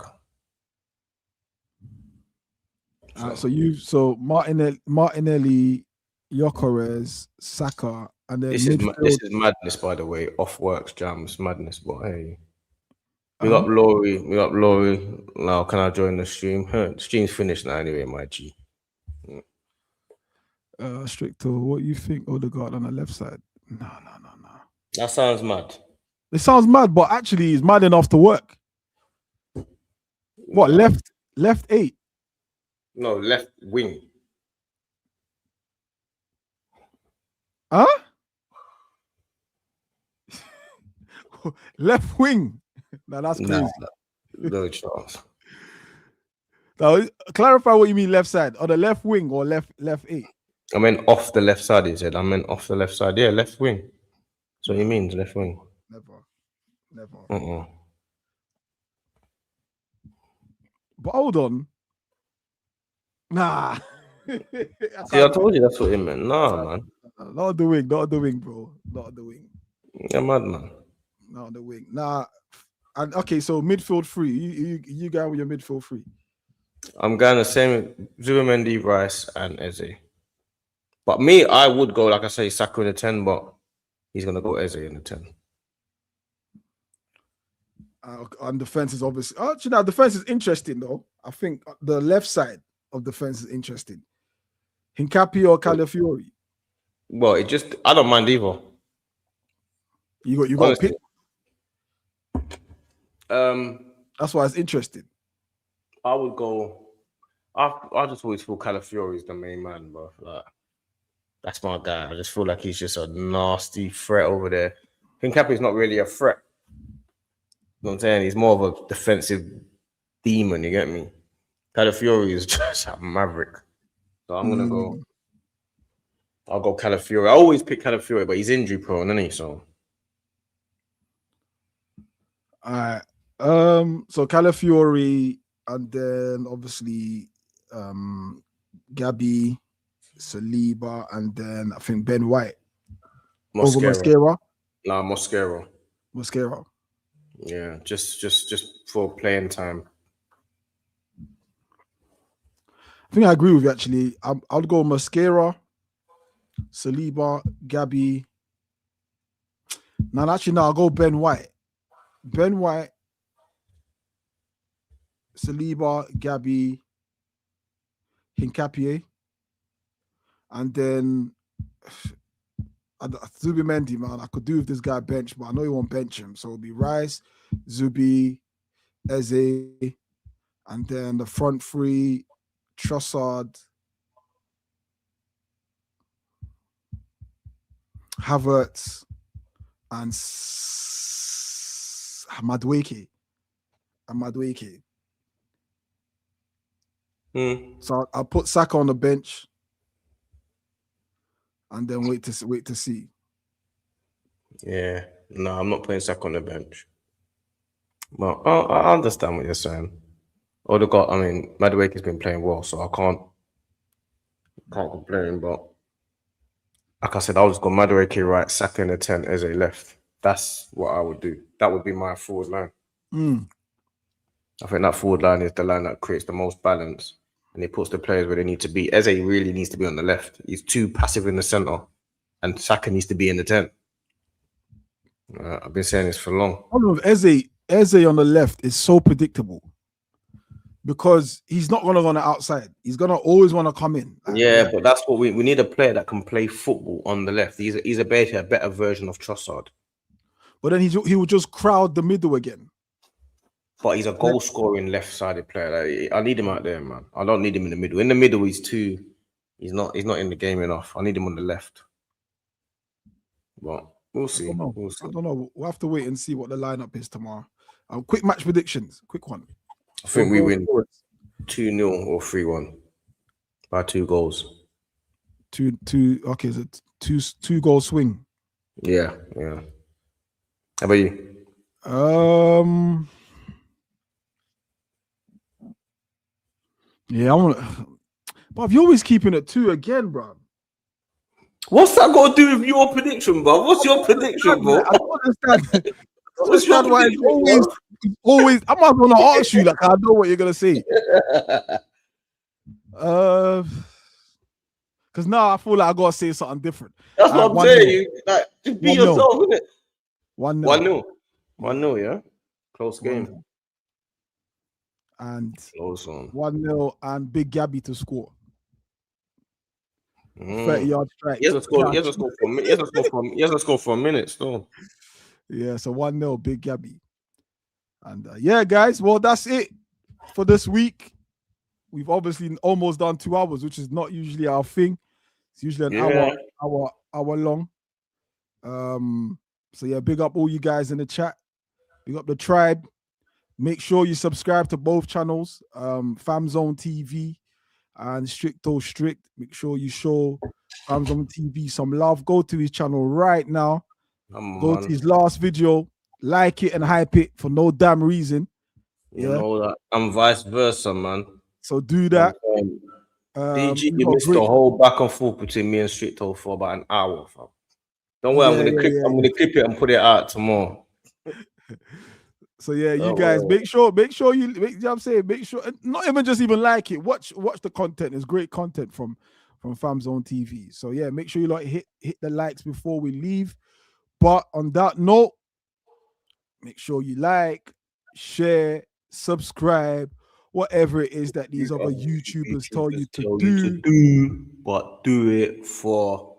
So Martinelli, Gyökeres, Saka, and then this is madness, by the way. Off works jams, madness. But hey, We got Laurie. We got Laurie. Now, can I join the stream? The stream's finished now anyway, my G. Stricto, what you think Odegaard on the left side? No. That sounds mad. It sounds mad, but actually he's mad enough to work. What, left 8? No, left wing. Huh? Left wing. Now that's crazy. No chance. Now, clarify what you mean left side. Or the left wing or left 8? I meant off the left side, he said. I meant off the left side. Yeah, left wing. So he means left wing. Never. But hold on. Nah. See, I told you that's what he meant. Nah, man. Not the wing, bro. Not the wing. Yeah, mad, man. Not the wing. Nah. And okay, so midfield 3. You go with your midfield 3. I'm going the same Zubimendi, Rice, and Eze. But me, I would go, like I say, Saka in the 10, but he's going to go Eze in the 10. On defense is obviously. Actually, now defense is interesting though. I think the left side of defense is interesting. Hincapi or Calafiori? Well, I don't mind either. You got to pick. That's why it's interesting. I would go. I just always feel Calafiori is the main man, bro. Like, that's my guy. I just feel like he's just a nasty threat over there. Hincapi's not really a threat. You know what I'm saying? He's more of a defensive demon, you get me? Calafiori is just a maverick. So I'm going to go. I'll go Calafiori. I always pick Calafiori, but he's injury prone, isn't he? So. All right. So Calafiori, and then obviously Gabby, Saliba, and then I think Ben White. Over Mosquera? Nah, Mosquera. Yeah, just for playing time. I think I agree with you, actually. I'll go Mosquera, Saliba, Gabby. I'll go Ben White. Ben White, Saliba, Gabby, Hincapié, and then Zubimendi, man. I could do with this guy bench, but I know he won't bench him. So it'll be Rice, Zubi, Eze, and then the front 3, Trossard, Havertz, and Madueke. So I'll put Saka on the bench and then wait to see. Yeah, no, I'm not putting Saka on the bench. Well, I understand what you're saying. Madueke's been playing well, so I can't complain. But like I said, I'll just go Madueke right, Saka in the 10, Eze left. That's what I would do. That would be my forward line. I think that forward line is the line that creates the most balance, and he puts the players where they need to be. Eze really needs to be on the left. He's too passive in the center, and Saka needs to be in the 10. I've been saying this for long. I don't know if Eze on the left is so predictable because he's not going to go on the outside. He's going to always want to come in. Yeah, but that's what we need, a player that can play football on the left. He's a better version of Trossard. But then he will just crowd the middle again. But he's a goal-scoring left-sided player. I need him out there, man. I don't need him in the middle. In the middle, he's not in the game enough. I need him on the left. But we'll see. I don't know. We'll have to wait and see what the lineup is tomorrow. Quick match predictions. Quick one. I think we win 2-0 or 3-1 by 2 goals. Two. Okay, so two goal swing. Yeah. How about you? Yeah, I want to. But you're always keeping it 2 again, bro. What's that got to do with your prediction, bro? What's your prediction, bro? I don't understand. What's your why it's always. I'm not going to ask you. Like, I know what you're going to say. Because now I feel like I got to say something different. That's what I'm saying. Like, just be yourself, innit? 1-0. 1-0, yeah? Close game. And close on 1-0 and Big Gabby to score. 30-yard strike. He hasn't scored for a minute still. Yeah, so 1-0 Big Gabby. And yeah, guys, well, that's it for this week. We've obviously almost done 2 hours, which is not usually our thing. It's usually an hour long. So yeah, big up all you guys in the chat. Big up the tribe. Make sure you subscribe to both channels, FamZone TV and Stricto Strict. Make sure you show FamZone TV some love. Go to his channel right now. Go to his last video, like it and hype it for no damn reason. You know that. And vice versa, man. So do that. DG, you missed the whole back and forth between me and Stricto for about an hour, fam. Don't worry, I'm gonna clip it and put it out tomorrow. So yeah, you guys make sure you know what I'm saying, make sure not even just like it. Watch the content. It's great content from FamZone TV. So yeah, make sure you like hit the likes before we leave. But on that note, make sure you like, share, subscribe, whatever it is that these other YouTubers tell you to do. But do it for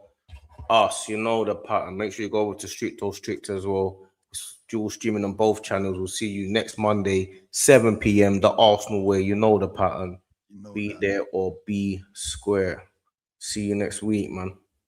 us. You know the pattern. Make sure you go over to Stricto Strict as well. It's dual streaming on both channels. We'll see you next Monday, 7 p.m. the Arsenal way. You know the pattern. Be there or be square. See you next week, man.